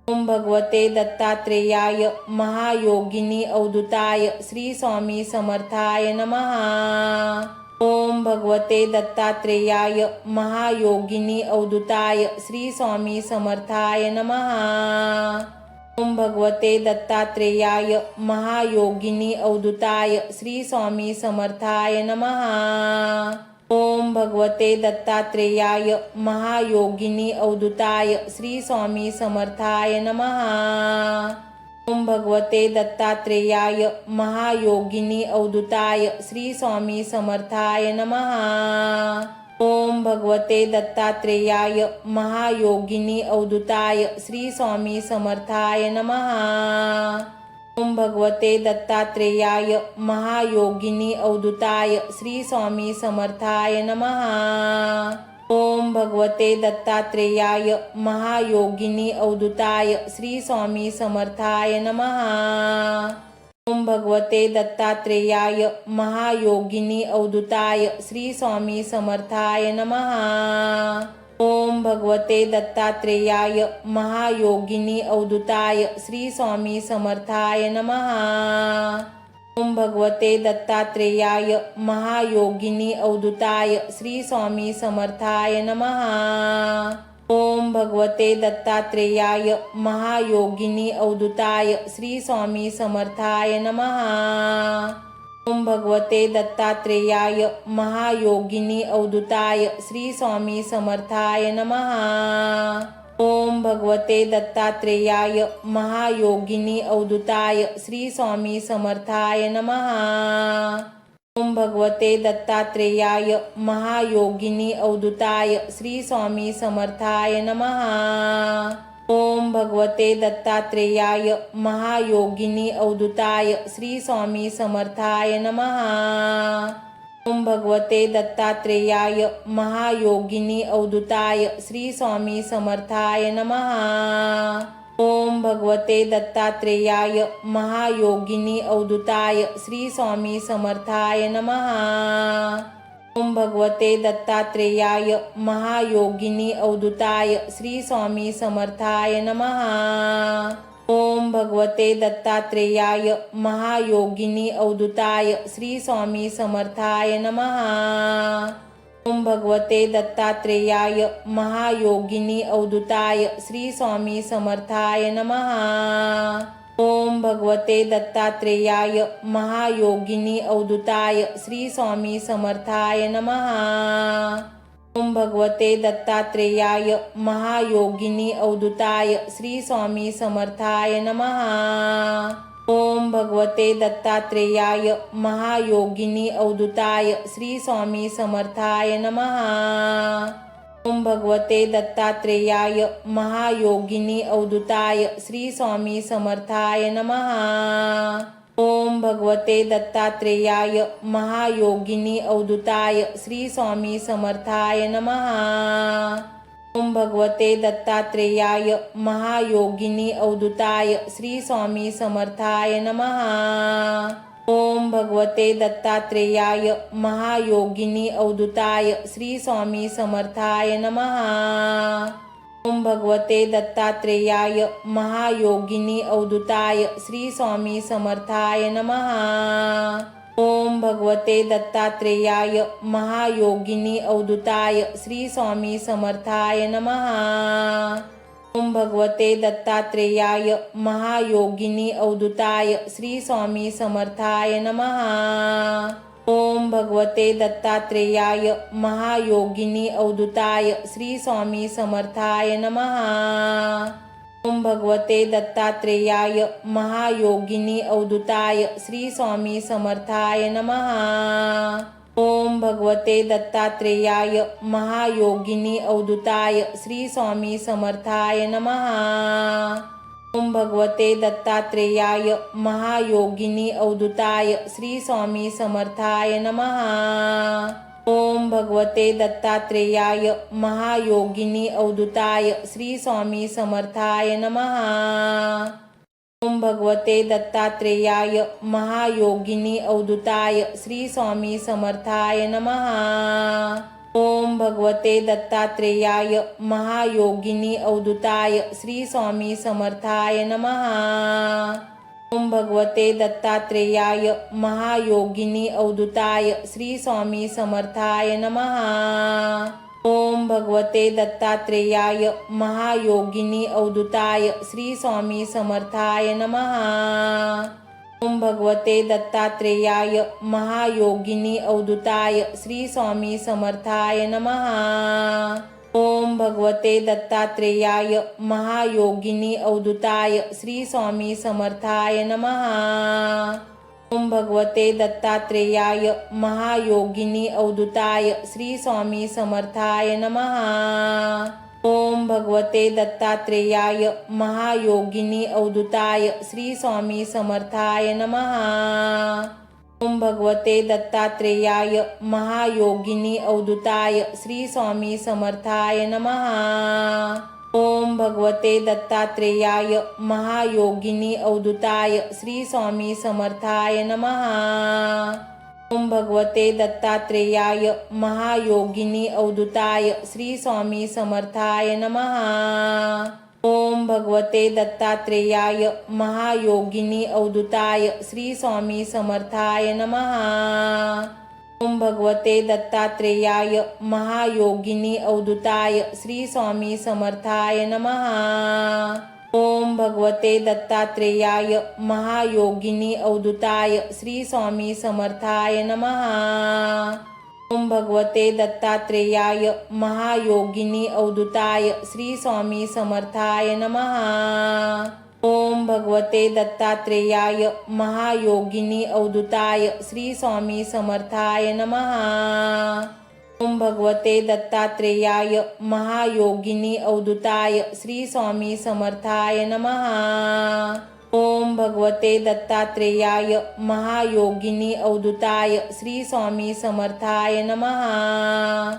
ओम भगवते दत्तात्रेयाय महायोगिनी अवधूताय श्री स्वामी समर्थाय नमः। ओम भगवते दत्तात्रेयाय महायोगिनी अवधूताय श्री स्वामी समर्थाय नमः। ओम भगवते दत्तात्रेयाय महायोगिनी अवधूताय श्री स्वामी समर्थाय नमः। ओम भगवते दत्तात्रेयाय महायोगिनी अवधूताय श्री स्वामी समर्थाय नमः। ओम भगवते दत्तात्रेयाय महायोगिनी अवधूताय श्री स्वामी समर्थाय नमः। ओम भगवते दत्तात्रेयाय महायोगिनी अवधूताय श्री स्वामी समर्थाय नमः। ओम भगवते दत्तात्रेयाय महायोगिनी अवधूताय श्री स्वामी समर्थाय नमः। ओम भगवते दत्तात्रेयाय महायोगिनी अवधूताय श्री स्वामी समर्थाय नमः। ओम भगवते दत्तात्रेयाय महायोगिनी अवधूताय श्री स्वामी समर्थाय नमः। ओम भगवते दत्तात्रेयाय महायोगिनी अवधूताय श्री स्वामी समर्थाय नमः। ओम भगवते दत्तात्रेयाय महायोगिनी अवधूताय श्री स्वामी समर्थाय नमः। ओम भगवते दत्तात्रेयाय महायोगिनी अवधूताय श्री स्वामी समर्थाय नमः। ओम भगवते दत्तात्रेयाय महायोगिनी अवधूताय श्री स्वामी समर्थाय नमः। ओम भगवते दत्तात्रेयाय महायोगिनी अवधूताय श्री स्वामी समर्थाय नमः। ओम भगवते दत्तात्रेयाय महायोगिनी अवधूताय श्री स्वामी समर्थाय नमः। ओम भगवते दत्तात्रेयाय महायोगिनी अवधूताय श्री स्वामी समर्थाय नमः। ओम भगवते दत्तात्रेयाय महायोगिनी अवधूताय श्री स्वामी समर्थाय नमः। ओम भगवते दत्तात्रेयाय महायोगिनी अवधूताय श्री स्वामी समर्थाय नमः। ओम भगवते दत्तात्रेयाय महायोगिनी अवधूताय श्री स्वामी समर्थाय नमः। ओम भगवते दत्तात्रेयाय महायोगिनी अवधूताय श्री स्वामी समर्थाय नमः। ओम भगवते दत्तात्रेयाय महायोगिनी अवधूताय श्री स्वामी समर्थाय नमः। ओम भगवते दत्तात्रेयाय महायोगिनी अवधूताय श्री स्वामी समर्थाय नमः। ओम भगवते दत्तात्रेयाय महायोगिनी अवधूताय श्री स्वामी समर्थाय नमः। ओम भगवते दत्तात्रेयाय महायोगिनी अवधूताय श्री स्वामी समर्थाय नमः। ओम भगवते दत्तात्रेयाय महायोगिनी अवधूताय श्री स्वामी समर्थाय नमः। ओम भगवते दत्तात्रेयाय महायोगिनी अवधूताय श्री स्वामी समर्थाय नमः। ओम भगवते दत्तात्रेयाय महायोगिनी अवधूताय श्री स्वामी समर्थाय नमः। ओम भगवते दत्तात्रेयाय महायोगिनी अवधूताय श्री स्वामी समर्थाय नमः। ओम भगवते दत्तात्रेयाय महायोगिनी अवधूताय श्री स्वामी समर्थाय नमः। ओम भगवते दत्तात्रेयाय महायोगिनी अवधूताय श्री स्वामी समर्थाय नमः। ओम भगवते दत्तात्रेयाय महायोगिनी अवधूताय श्री स्वामी समर्थाय नमः। ओम भगवते दत्तात्रेयाय महायोगिनी अवधूताय श्री स्वामी समर्थाय नमः। ओम भगवते दत्तात्रेयाय महायोगिनी अवधूताय श्री स्वामी समर्थाय नमः। ओम भगवते दत्तात्रेयाय महायोगिनी अवधूताय श्री स्वामी समर्थाय नमः। ओम भगवते दत्तात्रेयाय महायोगिनी अवधूताय श्री स्वामी समर्थाय नमः। ओम भगवते दत्तात्रेयाय महायोगिनी अवधूताय श्री स्वामी समर्थाय नमः। ओम भगवते दत्तात्रेयाय महायोगिनी अवधूताय श्री स्वामी समर्थाय नमः। ओम भगवते दत्तात्रेयाय महायोगिनी अवधूताय श्री स्वामी समर्थाय नमः। ओम भगवते दत्तात्रेयाय महायोगिनी अवधूताय श्री स्वामी समर्थाय नमः। ओम भगवते दत्तात्रेयाय महायोगिनी अवधूताय श्री स्वामी समर्थाय नमः। ओम भगवते दत्तात्रेयाय महायोगिनी अवधूताय श्री स्वामी समर्थाय नमः। ओम भगवते दत्तात्रेयाय महायोगिनी अवधूताय श्री स्वामी समर्थाय नमः। ओम भगवते दत्तात्रेयाय महायोगिनी अवधूताय श्री स्वामी समर्थाय नमः। ओम भगवते दत्तात्रेयाय महायोगिनी अवधूताय श्री स्वामी समर्थाय नमः। ओम भगवते दत्तात्रेयाय महायोगिनी अवधूताय श्री स्वामी समर्थाय नमः। ओम भगवते दत्तात्रेयाय महायोगिनी अवधूताय श्री स्वामी समर्थाय नमः। ओम भगवते दत्तात्रेयाय महायोगिनी अवधूताय श्री स्वामी समर्थाय नमः। ओम भगवते दत्तात्रेयाय महायोगिनी अवधूताय श्री स्वामी समर्थाय नमः। ओम भगवते दत्तात्रेयाय महायोगिनी अवधूताय श्री स्वामी समर्थाय नमः। ओम भगवते दत्तात्रेयाय महायोगिनी अवधूताय श्री स्वामी समर्थाय नमः। ओम भगवते दत्तात्रेयाय महायोगिनी अवधूताय श्री स्वामी समर्थाय नमः। ओम भगवते दत्तात्रेयाय महायोगिनी अवधूताय श्री स्वामी समर्थाय नमः। ओम भगवते दत्तात्रेयाय महायोगिनी अवधूताय श्री स्वामी समर्थाय नमः। ओम भगवते दत्तात्रेयाय महायोगिनी अवधूताय श्री स्वामी समर्थाय नमः।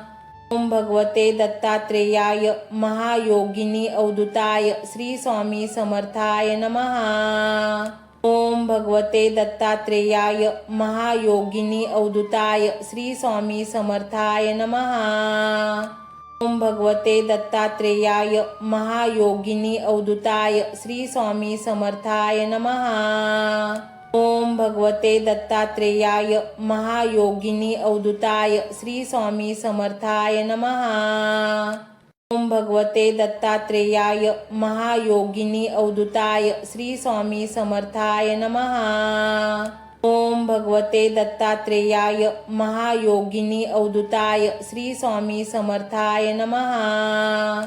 ओम भगवते दत्तात्रेयाय महायोगिनी अवधूताय श्री स्वामी समर्थाय नमः। ओम भगवते दत्तात्रेयाय महायोगिनी अवधूताय श्री स्वामी समर्थाय नमः। ओम भगवते दत्तात्रेयाय महायोगिनी अवधूताय श्री स्वामी समर्थाय नमः। ओम भगवते दत्तात्रेयाय महायोगिनी अवधूताय श्री स्वामी समर्थाय नमः। ओम भगवते दत्तात्रेयाय महायोगिनी अवधूताय श्री स्वामी समर्थाय नमः। ओम भगवते दत्तात्रेयाय महायोगिनी अवधूताय श्री स्वामी समर्थाय नमः।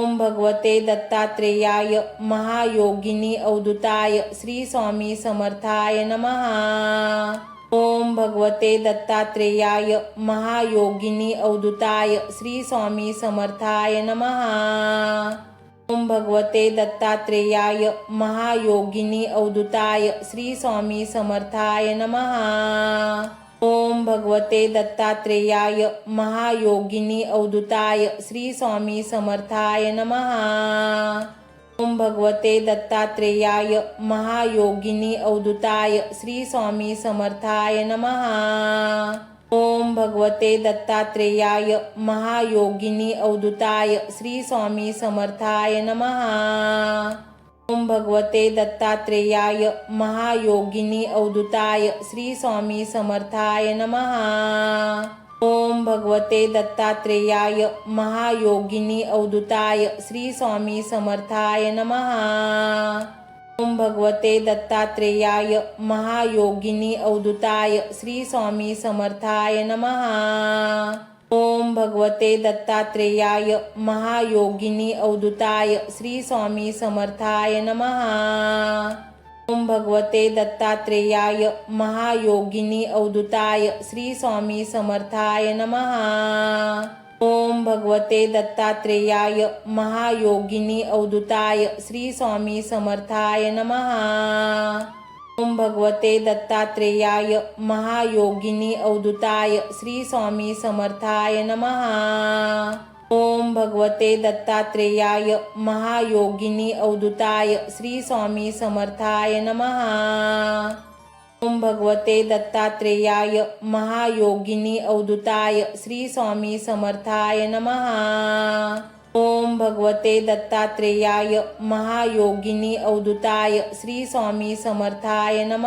ओम भगवते दत्तात्रेयाय महायोगिनी अवधूताय श्री स्वामी समर्थाय नमः। ओम भगवते दत्तात्रेयाय महायोगिनी अवधूताय श्री स्वामी समर्थाय नमः। ओम भगवते दत्तात्रेयाय महायोगिनी अवधूताय श्री स्वामी समर्थाय नमः। ओम भगवते दत्तात्रेयाय महायोगिनी अवधूताय श्री स्वामी समर्थाय नमः। ओम भगवते दत्तात्रेयाय महायोगिनी अवधूताय श्री स्वामी समर्थाय नमः। ओम भगवते दत्तात्रेयाय महायोगिनी अवधूताय श्री स्वामी समर्थाय नमः। ओम भगवते दत्तात्रेयाय महायोगिनी अवधूताय श्री स्वामी समर्थाय नमः। ओम भगवते दत्तात्रेयाय महायोगिनी अवधूताय श्री स्वामी समर्थाय नमः। ओम भगवते दत्तात्रेयाय महायोगिनी अवधूताय श्री स्वामी समर्थाय नमः। ओम भगवते दत्तात्रेयाय महायोगिनी अवधूताय श्री स्वामी समर्थाय नमः। ओम भगवते दत्तात्रेयाय महायोगिनी अवधूताय श्री स्वामी समर्थाय नमः। ओम भगवते दत्तात्रेयाय महायोगिनी अवधूताय श्री स्वामी समर्थाय नमः। ओम भगवते दत्तात्रेयाय महायोगिनी अवधूताय श्री स्वामी समर्थाय नमः। ओम भगवते दत्तात्रेयाय महायोगिनी अवधूताय श्री स्वामी समर्थाय नमः। ओम भगवते दत्तात्रेयाय महायोगिनी अवधूताय श्री स्वामी समर्थाय नमः। ओम भगवते दत्तात्रेयाय महायोगिनी अवधूताय श्री स्वामी समर्थाय नमः।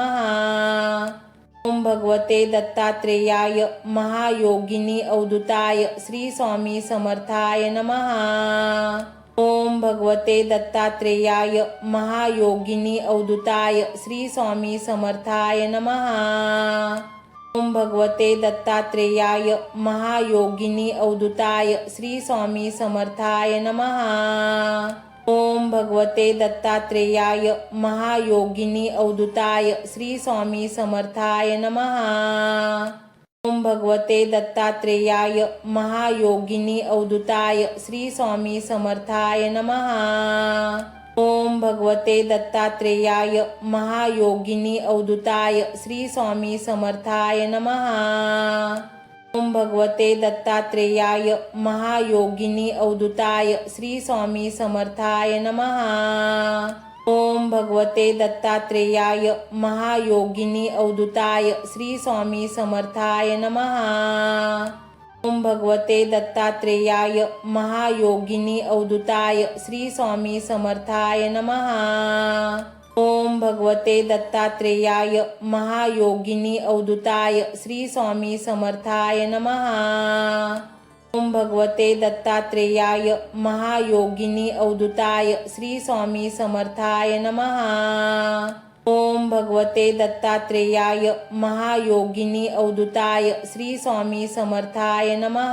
ओम भगवते दत्तात्रेयाय महायोगिनी अवधूताय श्री स्वामी समर्थाय नमः। ओम भगवते दत्तात्रेयाय महायोगिनी अवधूताय श्री स्वामी समर्थाय नमः। ओम भगवते दत्तात्रेयाय महायोगिनी अवधूताय श्री स्वामी समर्थाय नमः। ओम भगवते दत्तात्रेयाय महायोगिनी अवधूताय श्री स्वामी समर्थाय नमः। ओम भगवते दत्तात्रेयाय महायोगिनी अवधूताय श्री स्वामी समर्थाय नमः। ओम भगवते दत्तात्रेयाय महायोगिनी अवधूताय श्री स्वामी समर्थाय नमः। ओम भगवते दत्तात्रेयाय महायोगिनी अवधूताय श्री स्वामी समर्थाय नमः। ओम भगवते दत्तात्रेयाय महायोगिनी अवधूताय श्री स्वामी समर्थाय नमः। ओम भगवते दत्तात्रेयाय महायोगिनी अवधूताय श्री स्वामी समर्थाय नमः। ओम भगवते दत्तात्रेयाय महायोगिनी अवधूताय श्री स्वामी समर्थाय नमः। ओम भगवते दत्तात्रेयाय महायोगिनी अवधूताय श्री स्वामी समर्थाय नमः। ओम भगवते दत्तात्रेयाय महायोगिनी अवधूताय श्री स्वामी समर्थाय नमः।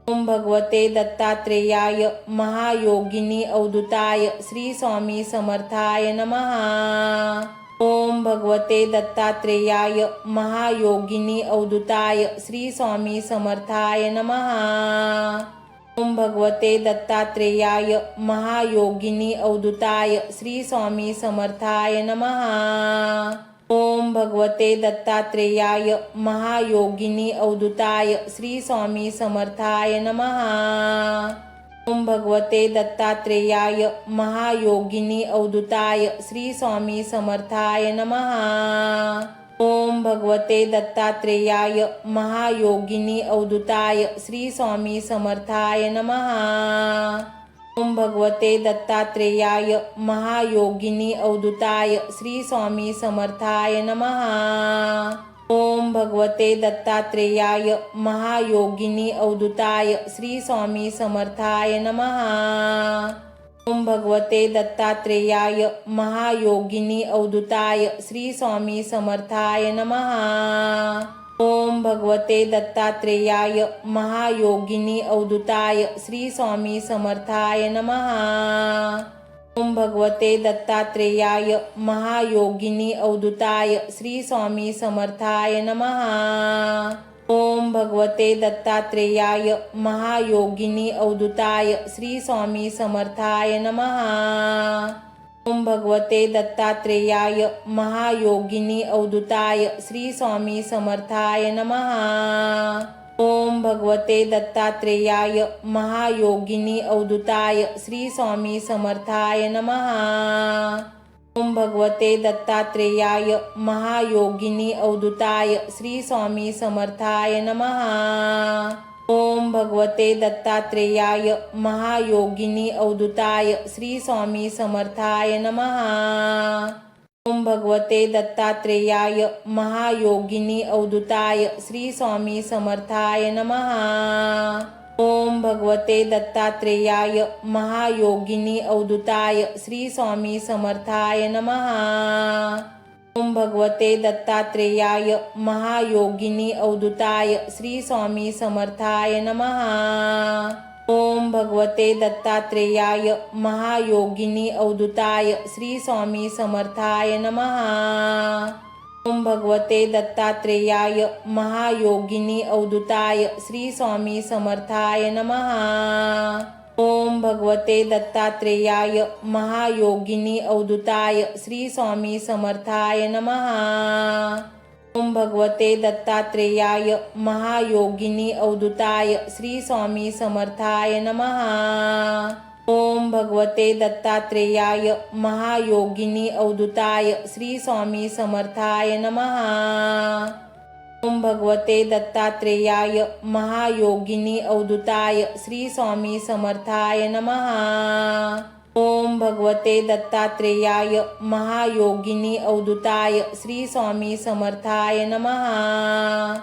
ओम भगवते दत्तात्रेयाय महायोगिनी अवधूताय श्री स्वामी समर्थाय नमः। ओम भगवते दत्तात्रेयाय महायोगिनी अवधूताय श्री स्वामी समर्थाय नमः। ओम भगवते दत्तात्रेयाय महायोगिनी अवधूताय श्री स्वामी समर्थाय नमः। ओम भगवते दत्तात्रेयाय महायोगिनी अवधूताय श्री स्वामी समर्थाय नमः। ओम भगवते दत्तात्रेयाय महायोगिनी अवधूताय श्री स्वामी समर्थाय नमः। ओम भगवते दत्तात्रेयाय महायोगिनी अवधूताय श्री स्वामी समर्थाय नमः। ओम भगवते दत्तात्रेयाय महायोगिनी अवधूताय श्री स्वामी समर्थाय नमः। ओम भगवते दत्तात्रेयाय महायोगिनी अवधूताय श्री स्वामी समर्थाय नमः। ओम भगवते दत्तात्रेयाय महायोगिनी अवधूताय श्री स्वामी समर्थाय नमः। ओम भगवते दत्तात्रेयाय महायोगिनी अवधूताय श्री स्वामी समर्थाय नमः। ओम भगवते दत्तात्रेयाय महायोगिनी अवधूताय श्री स्वामी समर्थाय नमः। ओम भगवते दत्तात्रेयाय महायोगिनी अवधूताय श्री स्वामी समर्थाय नमः। ओम भगवते दत्तात्रेयाय महायोगिनी अवधूताय श्री स्वामी समर्थाय नमः। ओम भगवते दत्तात्रेयाय महायोगिनी अवधूताय श्री स्वामी समर्थाय नमः। ओम भगवते दत्तात्रेयाय महायोगिनी अवधूताय श्री स्वामी समर्थाय नमः। ओम भगवते दत्तात्रेयाय महायोगिनी अवधूताय श्री स्वामी समर्थाय नमः। ओम भगवते दत्तात्रेयाय महायोगिनी अवधूताय श्री स्वामी समर्थाय नमः। ओम भगवते दत्तात्रेयाय महायोगिनी अवधूताय श्री स्वामी समर्थाय नमः। ओम भगवते दत्तात्रेयाय महायोगिनी अवधूताय श्री स्वामी समर्थाय नमः। ओम भगवते दत्तात्रेयाय महायोगिनी अवधूताय श्री स्वामी समर्थाय नमः। ओम भगवते दत्तात्रेयाय महायोगिनी अवधूताय श्री स्वामी समर्थाय नमः। ओम भगवते दत्तात्रेयाय महायोगिनी अवधूताय श्री स्वामी समर्थाय नमः। ओम भगवते दत्तात्रेयाय महायोगिनी अवधूताय श्री स्वामी समर्थाय नमः। ओम भगवते दत्तात्रेयाय महायोगिनी अवधूताय श्री स्वामी समर्थाय नमः। ओम भगवते दत्तात्रेयाय महायोगिनी अवधूताय श्री स्वामी समर्थाय नमः। ओम भगवते दत्तात्रेयाय महायोगिनी अवधूताय श्री स्वामी समर्थाय नमः।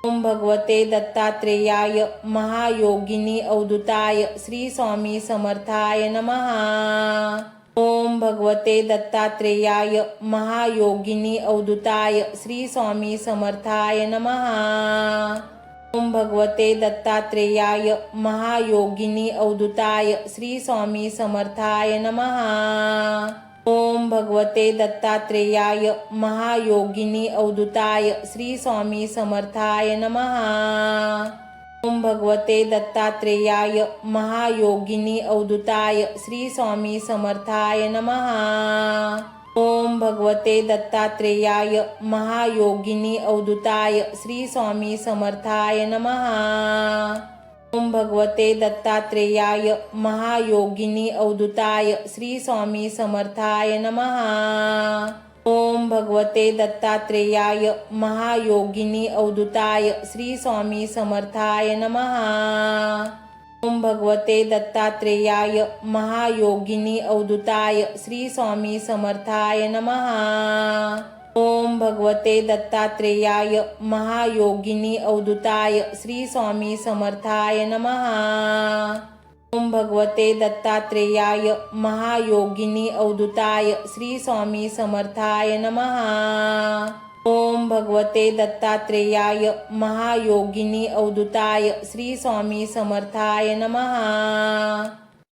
ओम भगवते दत्तात्रेयाय महायोगिनी अवधूताय श्री स्वामी समर्थाय नमः। ओम भगवते दत्तात्रेयाय महायोगिनी अवधूताय श्री स्वामी समर्थाय नमः। ओम भगवते दत्तात्रेयाय महायोगिनी अवधूताय श्री स्वामी समर्थाय नमः। ओम भगवते दत्तात्रेयाय महायोगिनी अवधूताय श्री स्वामी समर्थाय नमः। ओम भगवते दत्तात्रेयाय महायोगिनी अवधूताय श्री स्वामी समर्थाय नमः। ओम भगवते दत्तात्रेयाय महायोगिनी अवधूताय श्री स्वामी समर्थाय नमः। ओम भगवते दत्तात्रेयाय महायोगिनी अवधूताय श्री स्वामी समर्थाय नमः। ओम भगवते दत्तात्रेयाय महायोगिनी अवधूताय श्री स्वामी समर्थाय नमः। ओम भगवते दत्तात्रेयाय महायोगिनी अवधूताय श्री स्वामी समर्थाय नमः। ओम भगवते दत्तात्रेयाय महायोगिनी अवधूताय श्री स्वामी समर्थाय नमः। ओम भगवते दत्तात्रेयाय महायोगिनी अवधूताय श्री स्वामी समर्थाय नमः। ओम भगवते दत्तात्रेयाय महायोगिनी अवधूताय श्री स्वामी समर्थाय नमः।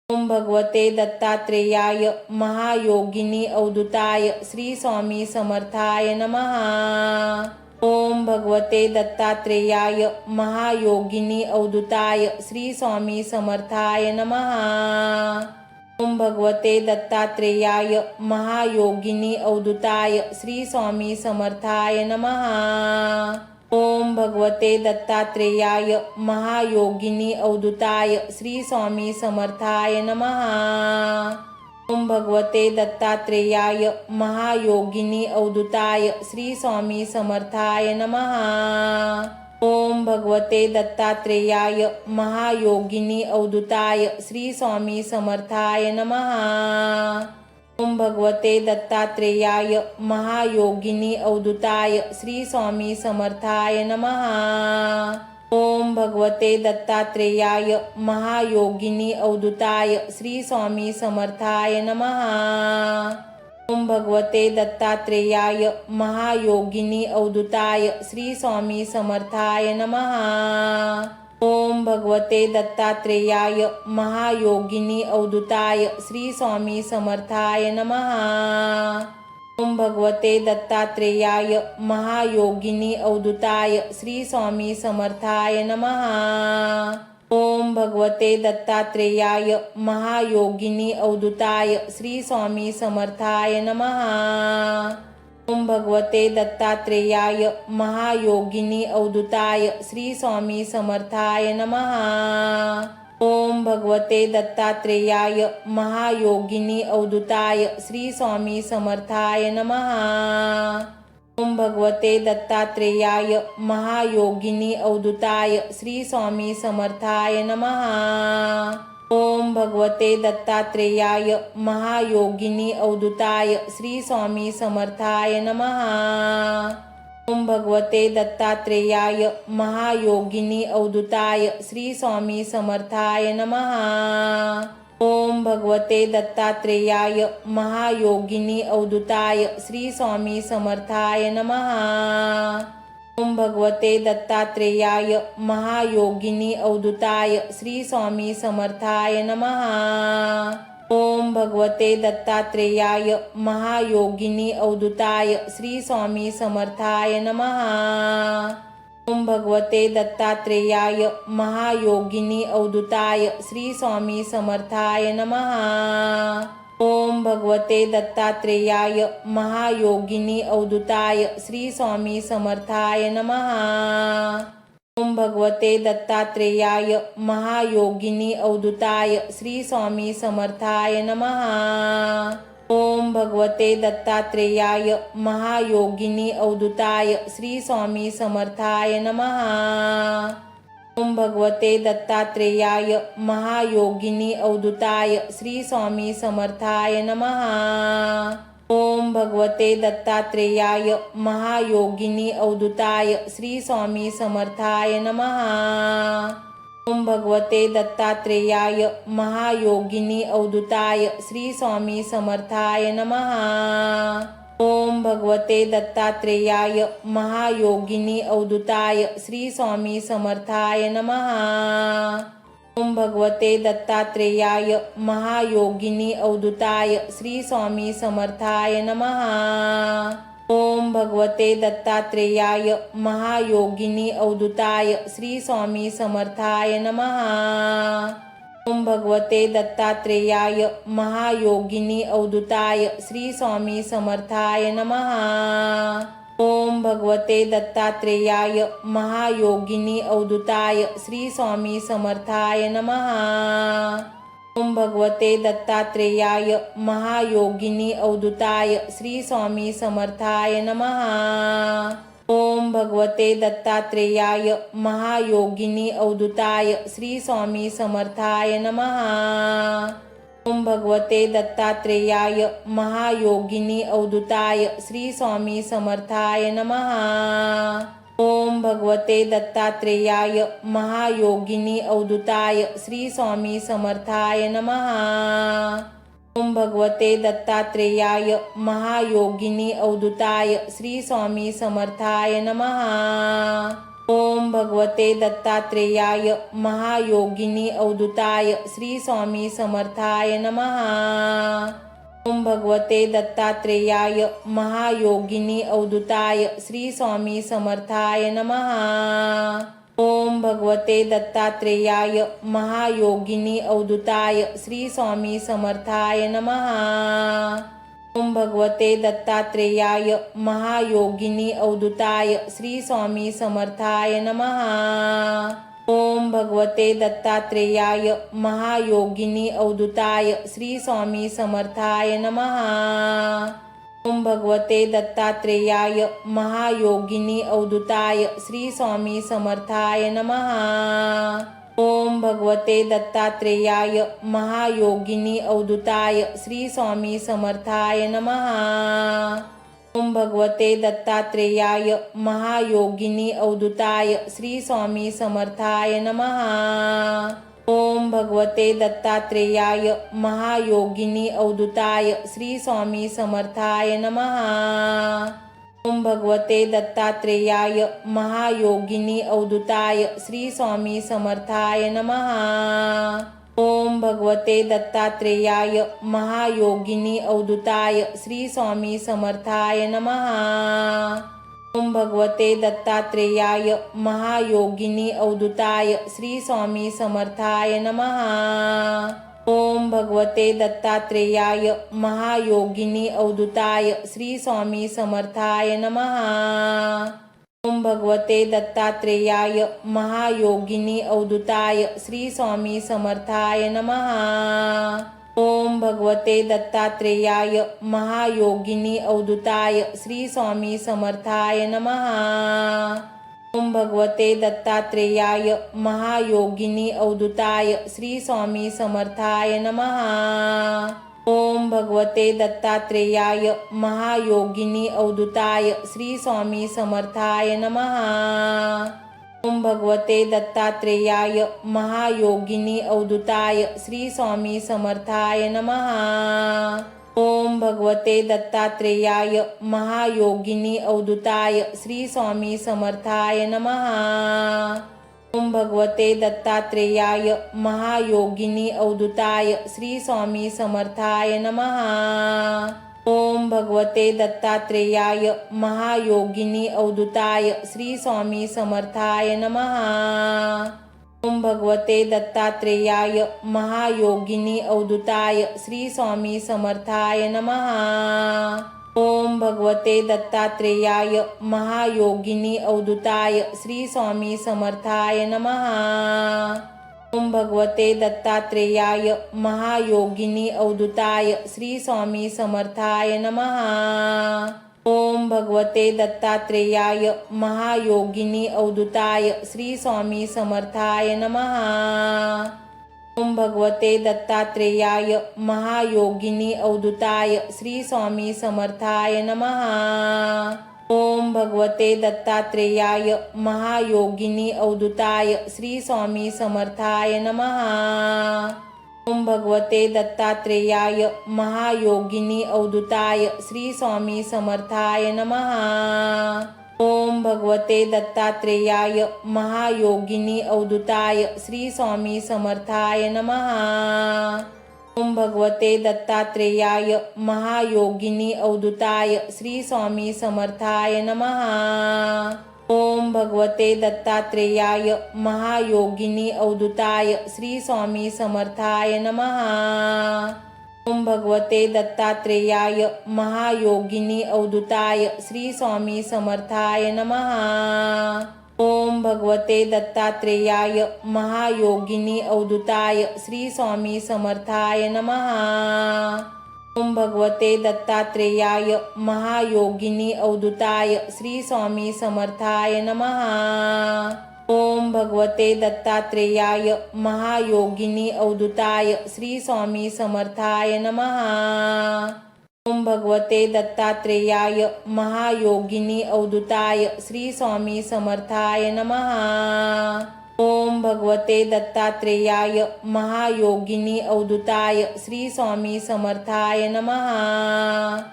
ओम भगवते दत्तात्रेयाय महायोगिनी अवधूताय श्री स्वामी समर्थाय नमः। ओम भगवते दत्तात्रेयाय महायोगिनी अवधूताय श्री स्वामी समर्थाय नमः। ओम भगवते दत्तात्रेयाय महायोगिनी अवधूताय श्री स्वामी समर्थाय नमः। ओम भगवते दत्तात्रेयाय महायोगिनी अवधूताय श्री स्वामी समर्थाय नमः। ओम भगवते दत्तात्रेयाय महायोगिनी अवधूताय श्री स्वामी समर्थाय नमः। ओम भगवते दत्तात्रेयाय महायोगिनी अवधूताय श्री स्वामी समर्थाय नमः। ओम भगवते दत्तात्रेयाय महायोगिनी अवधूताय श्री स्वामी समर्थाय नमः। ओम भगवते दत्तात्रेयाय महायोगिनी अवधूताय श्री स्वामी समर्थाय नमः। ओम भगवते दत्तात्रेयाय महायोगिनी अवधूताय श्री स्वामी समर्थाय नमः। ओम भगवते दत्तात्रेयाय महायोगिनी अवधूताय श्री स्वामी समर्थाय नमः। ओम भगवते दत्तात्रेयाय महायोगिनी अवधूताय श्री स्वामी समर्थाय नमः। ओम भगवते दत्तात्रेयाय महायोगिनी अवधूताय श्री स्वामी समर्थाय नमः। ओम भगवते दत्तात्रेयाय महायोगिनी अवधूताय श्री स्वामी समर्थाय नमः। ओम भगवते दत्तात्रेयाय महायोगिनी अवधूताय श्री स्वामी समर्थाय नमः। ओम भगवते दत्तात्रेयाय महायोगिनी अवधूताय श्री स्वामी समर्थाय नमः। ओम भगवते दत्तात्रेयाय महायोगिनी अवधूताय श्री स्वामी समर्थाय नमः। ओम भगवते दत्तात्रेयाय महायोगिनी अवधूताय श्री स्वामी समर्थाय नमः। ओम भगवते दत्तात्रेयाय महायोगिनी अवधूताय श्री स्वामी समर्थाय नमः। ओम भगवते दत्तात्रेयाय महायोगिनी अवधूताय श्री स्वामी समर्थाय नमः। ओम भगवते दत्तात्रेयाय महायोगिनी अवधूताय श्री स्वामी समर्थाय नमः। ओम भगवते दत्तात्रेयाय महायोगिनी अवधूताय श्री स्वामी समर्थाय नमः। ओम भगवते दत्तात्रेयाय महायोगिनी अवधूताय श्री स्वामी समर्थाय नमः। ओम भगवते दत्तात्रेयाय महायोगिनी अवधूताय श्री स्वामी समर्थाय नमः। ओम भगवते दत्तात्रेयाय महायोगिनी अवधूताय श्री स्वामी समर्थाय नमः। ओम भगवते दत्तात्रेयाय महायोगिनी अवधूताय श्री स्वामी समर्थाय नमः। ओम भगवते दत्तात्रेयाय महायोगिनी अवधूताय श्री स्वामी समर्थाय नमः। ओम भगवते दत्तात्रेयाय महायोगिनी अवधूताय श्री स्वामी समर्थाय नमः। ओम भगवते दत्तात्रेयाय महायोगिनी अवधूताय श्री स्वामी समर्थाय नमः। ओम भगवते दत्तात्रेयाय महायोगिनी अवधूताय श्री स्वामी समर्थाय नमः। ओम भगवते दत्तात्रेयाय महायोगिनी अवधूताय श्री स्वामी समर्थाय नमः। ओम भगवते दत्तात्रेयाय महायोगिनी अवधूताय श्री स्वामी समर्थाय नमः। ओम भगवते दत्तात्रेयाय महायोगिनी अवधूताय श्री स्वामी समर्थाय नमः। ओम भगवते दत्तात्रेयाय महायोगिनी अवधूताय श्री स्वामी समर्थाय नमः। ओम भगवते दत्तात्रेयाय महायोगिनी अवधूताय श्री स्वामी समर्थाय नमः। ओम भगवते दत्तात्रेयाय महायोगिनी अवधूताय श्री स्वामी समर्थाय नमः। ओम भगवते दत्तात्रेयाय महायोगिनी अवधूताय श्री स्वामी समर्थाय नमः। ओम भगवते दत्तात्रेयाय महायोगिनी अवधूताय श्री स्वामी समर्थाय नमः। ओम भगवते दत्तात्रेयाय महायोगिनी अवधूताय श्री स्वामी समर्थाय नमः। ओम भगवते दत्तात्रेयाय महायोगिनी अवधूताय श्री स्वामी समर्थाय नमः। ओम भगवते दत्तात्रेयाय महायोगिनी अवधूताय श्री स्वामी समर्थाय नमः। ओम भगवते दत्तात्रेयाय महायोगिनी अवधूताय श्री स्वामी समर्थाय नमः। ओम भगवते दत्तात्रेयाय महायोगिनी अवधूताय श्री स्वामी समर्थाय नमः। ओम भगवते दत्तात्रेयाय महायोगिनी अवधूताय श्री स्वामी समर्थाय नमः। ओम भगवते दत्तात्रेयाय महायोगिनी अवधूताय श्री स्वामी समर्थाय नमः। ओम भगवते दत्तात्रेयाय महायोगिनी अवधूताय श्री स्वामी समर्थाय नमः। ओम भगवते दत्तात्रेयाय महायोगिनी अवधूताय श्री स्वामी समर्थाय नमः। ओम भगवते दत्तात्रेयाय महायोगिनी अवधूताय श्री स्वामी समर्थाय नमः। ओम भगवते दत्तात्रेयाय महायोगिनी अवधूताय श्री स्वामी समर्थाय नमः। ओम भगवते दत्तात्रेयाय महायोगिनी अवधूताय श्री स्वामी समर्थाय नमः। ओम भगवते दत्तात्रेयाय महायोगिनी अवधूताय श्री स्वामी समर्थाय नमः। ओम भगवते दत्तात्रेयाय महायोगिनी अवधूताय श्री स्वामी समर्थाय नमः। ओम भगवते दत्तात्रेयाय महायोगिनी अवधूताय श्री स्वामी समर्थाय नमः। ओम भगवते दत्तात्रेयाय महायोगिनी अवधूताय श्री स्वामी समर्थाय नमः। ओम भगवते दत्तात्रेयाय महायोगिनी अवधूताय श्री स्वामी समर्थाय नमः। ओम भगवते दत्तात्रेयाय महायोगिनी अवधूताय श्री स्वामी समर्थाय नमः। ओम भगवते दत्तात्रेयाय महायोगिनी अवधूताय श्री स्वामी समर्थाय नमः। ओम भगवते दत्तात्रेयाय महायोगिनी अवधूताय श्री स्वामी समर्थाय नमः। ओम भगवते दत्तात्रेयाय महायोगिनी अवधूताय श्री स्वामी समर्थाय नमः। ओम भगवते दत्तात्रेयाय महायोगिनी अवधूताय श्री स्वामी समर्थाय नमः। ओम भगवते दत्तात्रेयाय महायोगिनी अवधूताय श्री स्वामी समर्थाय नमः। ओम भगवते दत्तात्रेयाय महायोगिनी अवधूताय श्री स्वामी समर्थाय नमः। ओम भगवते दत्तात्रेयाय महायोगिनी अवधूताय श्री स्वामी समर्थाय नमः। ओम भगवते दत्तात्रेयाय महायोगिनी अवधूताय श्री स्वामी समर्थाय नमः। ओम भगवते दत्तात्रेयाय महायोगिनी अवधूताय श्री स्वामी समर्थाय नमः। ओम भगवते दत्तात्रेयाय महायोगिनी अवधूताय श्री स्वामी समर्थाय नमः। ओम भगवते दत्तात्रेयाय महायोगिनी अवधूताय श्री स्वामी समर्थाय नमः। ओम भगवते दत्तात्रेयाय महायोगिनी अवधूताय श्री स्वामी समर्थाय नमः। ओम भगवते दत्तात्रेयाय महायोगिनी अवधूताय श्री स्वामी समर्थाय नमः। ओम भगवते दत्तात्रेयाय महायोगिनी अवधूताय श्री स्वामी समर्थाय नमः। ओम भगवते दत्तात्रेयाय महायोगिनी अवधूताय श्री स्वामी समर्थाय नमः। ओम भगवते दत्तात्रेयाय महायोगिनी अवधूताय श्री स्वामी समर्थाय नमः। ओम भगवते दत्तात्रेयाय महायोगिनी अवधूताय श्री स्वामी समर्थाय नमः। ओम भगवते दत्तात्रेयाय महायोगिनी अवधूताय श्री स्वामी समर्थाय नमः। ओम भगवते दत्तात्रेयाय महायोगिनी अवधूताय श्री स्वामी समर्थाय नमः।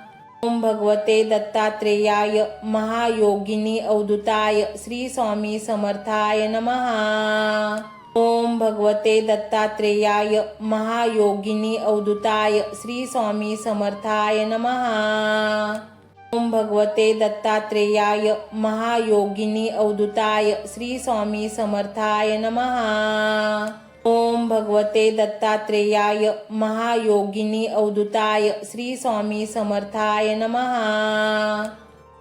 ओम भगवते दत्तात्रेयाय महायोगिनी अवधूताय श्री स्वामी समर्थाय नमः। ओम भगवते दत्तात्रेयाय महायोगिनी अवधूताय श्री स्वामी समर्थाय नमः। ओम भगवते दत्तात्रेयाय महायोगिनी अवधूताय श्री स्वामी समर्थाय नमः। ओम भगवते दत्तात्रेयाय महायोगिनी अवधूताय श्री स्वामी समर्थाय नमः।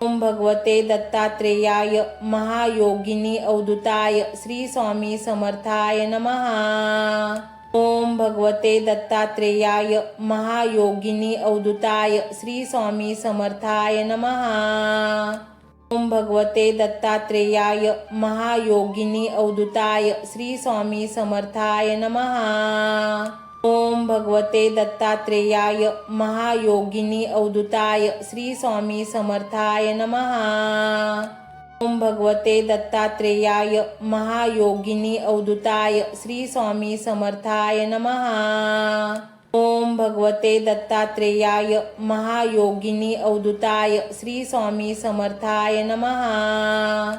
ओम भगवते दत्तात्रेयाय महायोगिनी अवधूताय श्री स्वामी समर्थाय नमः। ओम भगवते दत्तात्रेयाय महायोगिनी अवधूताय श्री स्वामी समर्थाय नमः। ओम भगवते दत्तात्रेयाय महायोगिनी अवधूताय श्री स्वामी समर्थाय नमः। ओम भगवते दत्तात्रेयाय महायोगिनी अवधूताय श्री स्वामी समर्थाय नमः। ओम भगवते दत्तात्रेयाय महायोगिनी अवधूताय श्री स्वामी समर्थाय नमः। ओम भगवते दत्तात्रेयाय महायोगिनी अवधूताय श्री स्वामी समर्थाय नमः।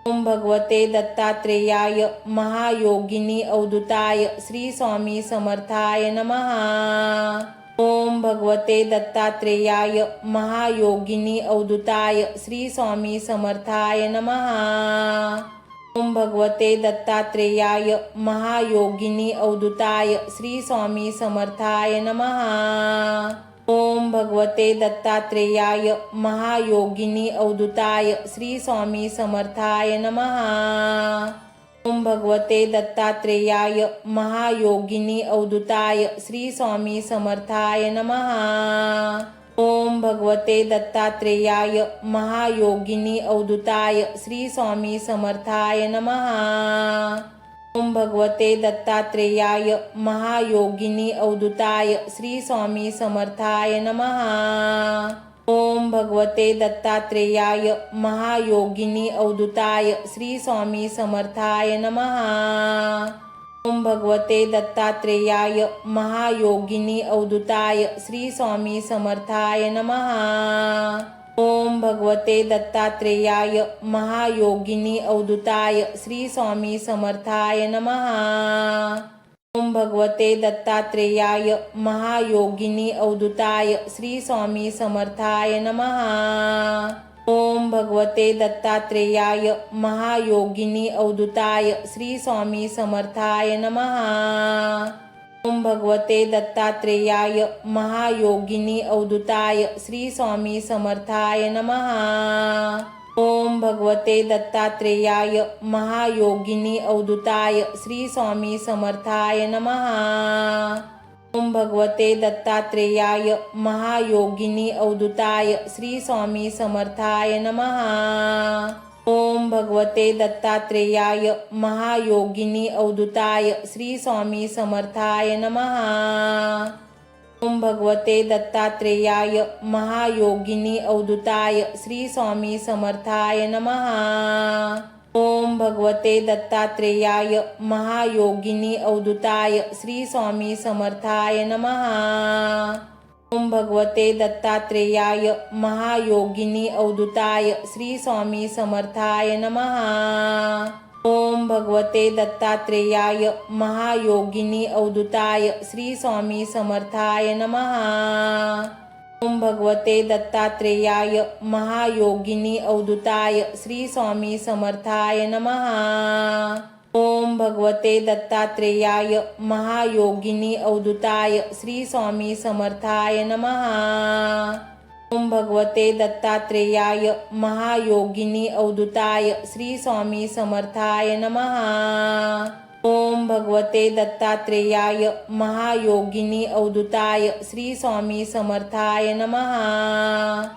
ओम भगवते दत्तात्रेयाय महायोगिनी अवधूताय श्री स्वामी समर्थाय नमः। ओम भगवते दत्तात्रेयाय महायोगिनी अवधूताय श्री स्वामी समर्थाय नमः। ओम भगवते दत्तात्रेयाय महायोगिनी अवधूताय श्री स्वामी समर्थाय नमः। ओम भगवते दत्तात्रेयाय महायोगिनी अवधूताय श्री स्वामी समर्थाय नमः। ओम भगवते दत्तात्रेयाय महायोगिनी अवधूताय श्री स्वामी समर्थाय नमः। ओम भगवते दत्तात्रेयाय महायोगिनी अवधूताय श्री स्वामी समर्थाय नमः। ओम भगवते दत्तात्रेयाय महायोगिनी अवधूताय श्री स्वामी समर्थाय नमः। ओम भगवते दत्तात्रेयाय महायोगिनी अवधूताय श्री स्वामी समर्थाय नमः। ओम भगवते दत्तात्रेयाय महायोगिनी अवधूताय श्री स्वामी समर्थाय नमः। ओम भगवते दत्तात्रेयाय महायोगिनी अवधूताय श्री स्वामी समर्थाय नमः। ओम भगवते दत्तात्रेयाय महायोगिनी अवधूताय श्री स्वामी समर्थाय नमः। ओम भगवते दत्तात्रेयाय महायोगिनी अवधूताय श्री स्वामी समर्थाय नमः। ओम भगवते दत्तात्रेयाय महायोगिनी अवधूताय श्री स्वामी समर्थाय नमः। ओम भगवते दत्तात्रेयाय महायोगिनी अवधूताय श्री स्वामी समर्थाय नमः। ओम भगवते दत्तात्रेयाय महायोगिनी अवधूताय श्री स्वामी समर्थाय नमः। ओम भगवते दत्तात्रेयाय महायोगिनी अवधूताय श्री स्वामी समर्थाय नमः। ओम भगवते दत्तात्रेयाय महायोगिनी अवधूताय श्री स्वामी समर्थाय नमः। ओम भगवते दत्तात्रेयाय महायोगिनी अवधूताय श्री स्वामी समर्थाय नमः। ओम भगवते दत्तात्रेयाय महायोगिनी अवधूताय श्री स्वामी समर्थाय नमः। ओम भगवते दत्तात्रेयाय महायोगिनी अवधूताय श्री स्वामी समर्थाय नमः। ओम भगवते दत्तात्रेयाय महायोगिनी अवधूताय श्री स्वामी समर्थाय नमः। ओम भगवते दत्तात्रेयाय महायोगिनी अवधूताय श्री स्वामी समर्थाय नमः। ओम भगवते दत्तात्रेयाय महायोगिनी अवधूताय श्री स्वामी समर्थाय नमः। ओम भगवते दत्तात्रेयाय महायोगिनी अवधूताय श्री स्वामी समर्थाय नमः।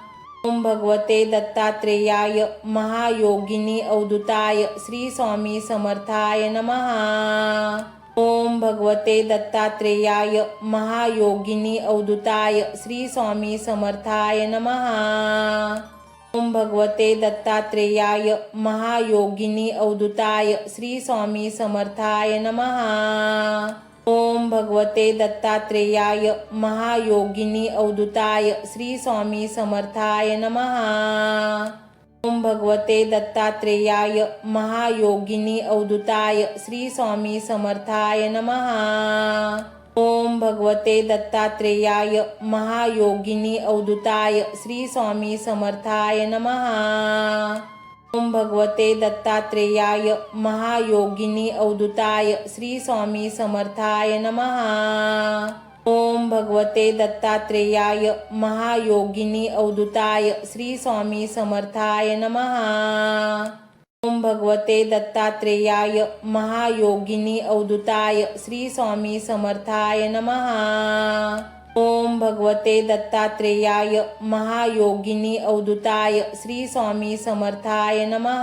ओम भगवते दत्तात्रेयाय महायोगिनी अवधूताय श्री स्वामी समर्थाय नमः। ओम भगवते दत्तात्रेयाय महायोगिनी अवधूताय श्री स्वामी समर्थाय नमः। ओम भगवते दत्तात्रेयाय महायोगिनी अवधूताय श्री स्वामी समर्थाय नमः। ओम भगवते दत्तात्रेयाय महायोगिनी अवधूताय श्री स्वामी समर्थाय नमः। ओम भगवते दत्तात्रेयाय महायोगिनी अवधूताय श्री स्वामी समर्थाय नमः। ओम भगवते दत्तात्रेयाय महायोगिनी अवधूताय श्री स्वामी समर्थाय नमः। ओम भगवते दत्तात्रेयाय महायोगिनी अवधूताय श्री स्वामी समर्थाय नमः। ओम भगवते दत्तात्रेयाय महायोगिनी अवधूताय श्री स्वामी समर्थाय नमः। ओम भगवते दत्तात्रेयाय महायोगिनी अवधूताय श्री स्वामी समर्थाय नमः। ओम भगवते दत्तात्रेयाय महायोगिनी अवधूताय श्री स्वामी समर्थाय नमः।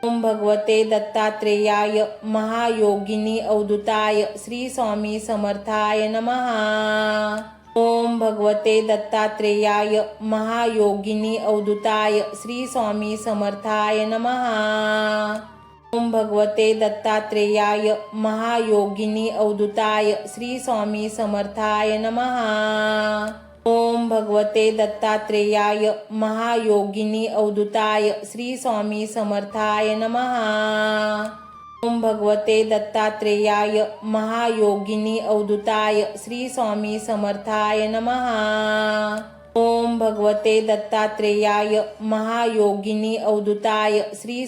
ओम भगवते दत्तात्रेयाय महायोगिनी अवधूताय श्री स्वामी समर्थाय नमः। ओम भगवते दत्तात्रेयाय महायोगिनी अवधूताय श्री स्वामी समर्थाय नमः। ओम भगवते दत्तात्रेयाय महायोगिनी अवधूताय श्री स्वामी समर्थाय नमः। ओम भगवते दत्तात्रेयाय महायोगिनी अवधूताय श्री स्वामी समर्थाय नमः। ओम भगवते दत्तात्रेयाय महायोगिनी अवधूताय श्री स्वामी समर्थाय नमः। ओम भगवते दत्तात्रेयाय महायोगिनी अवधूताय श्री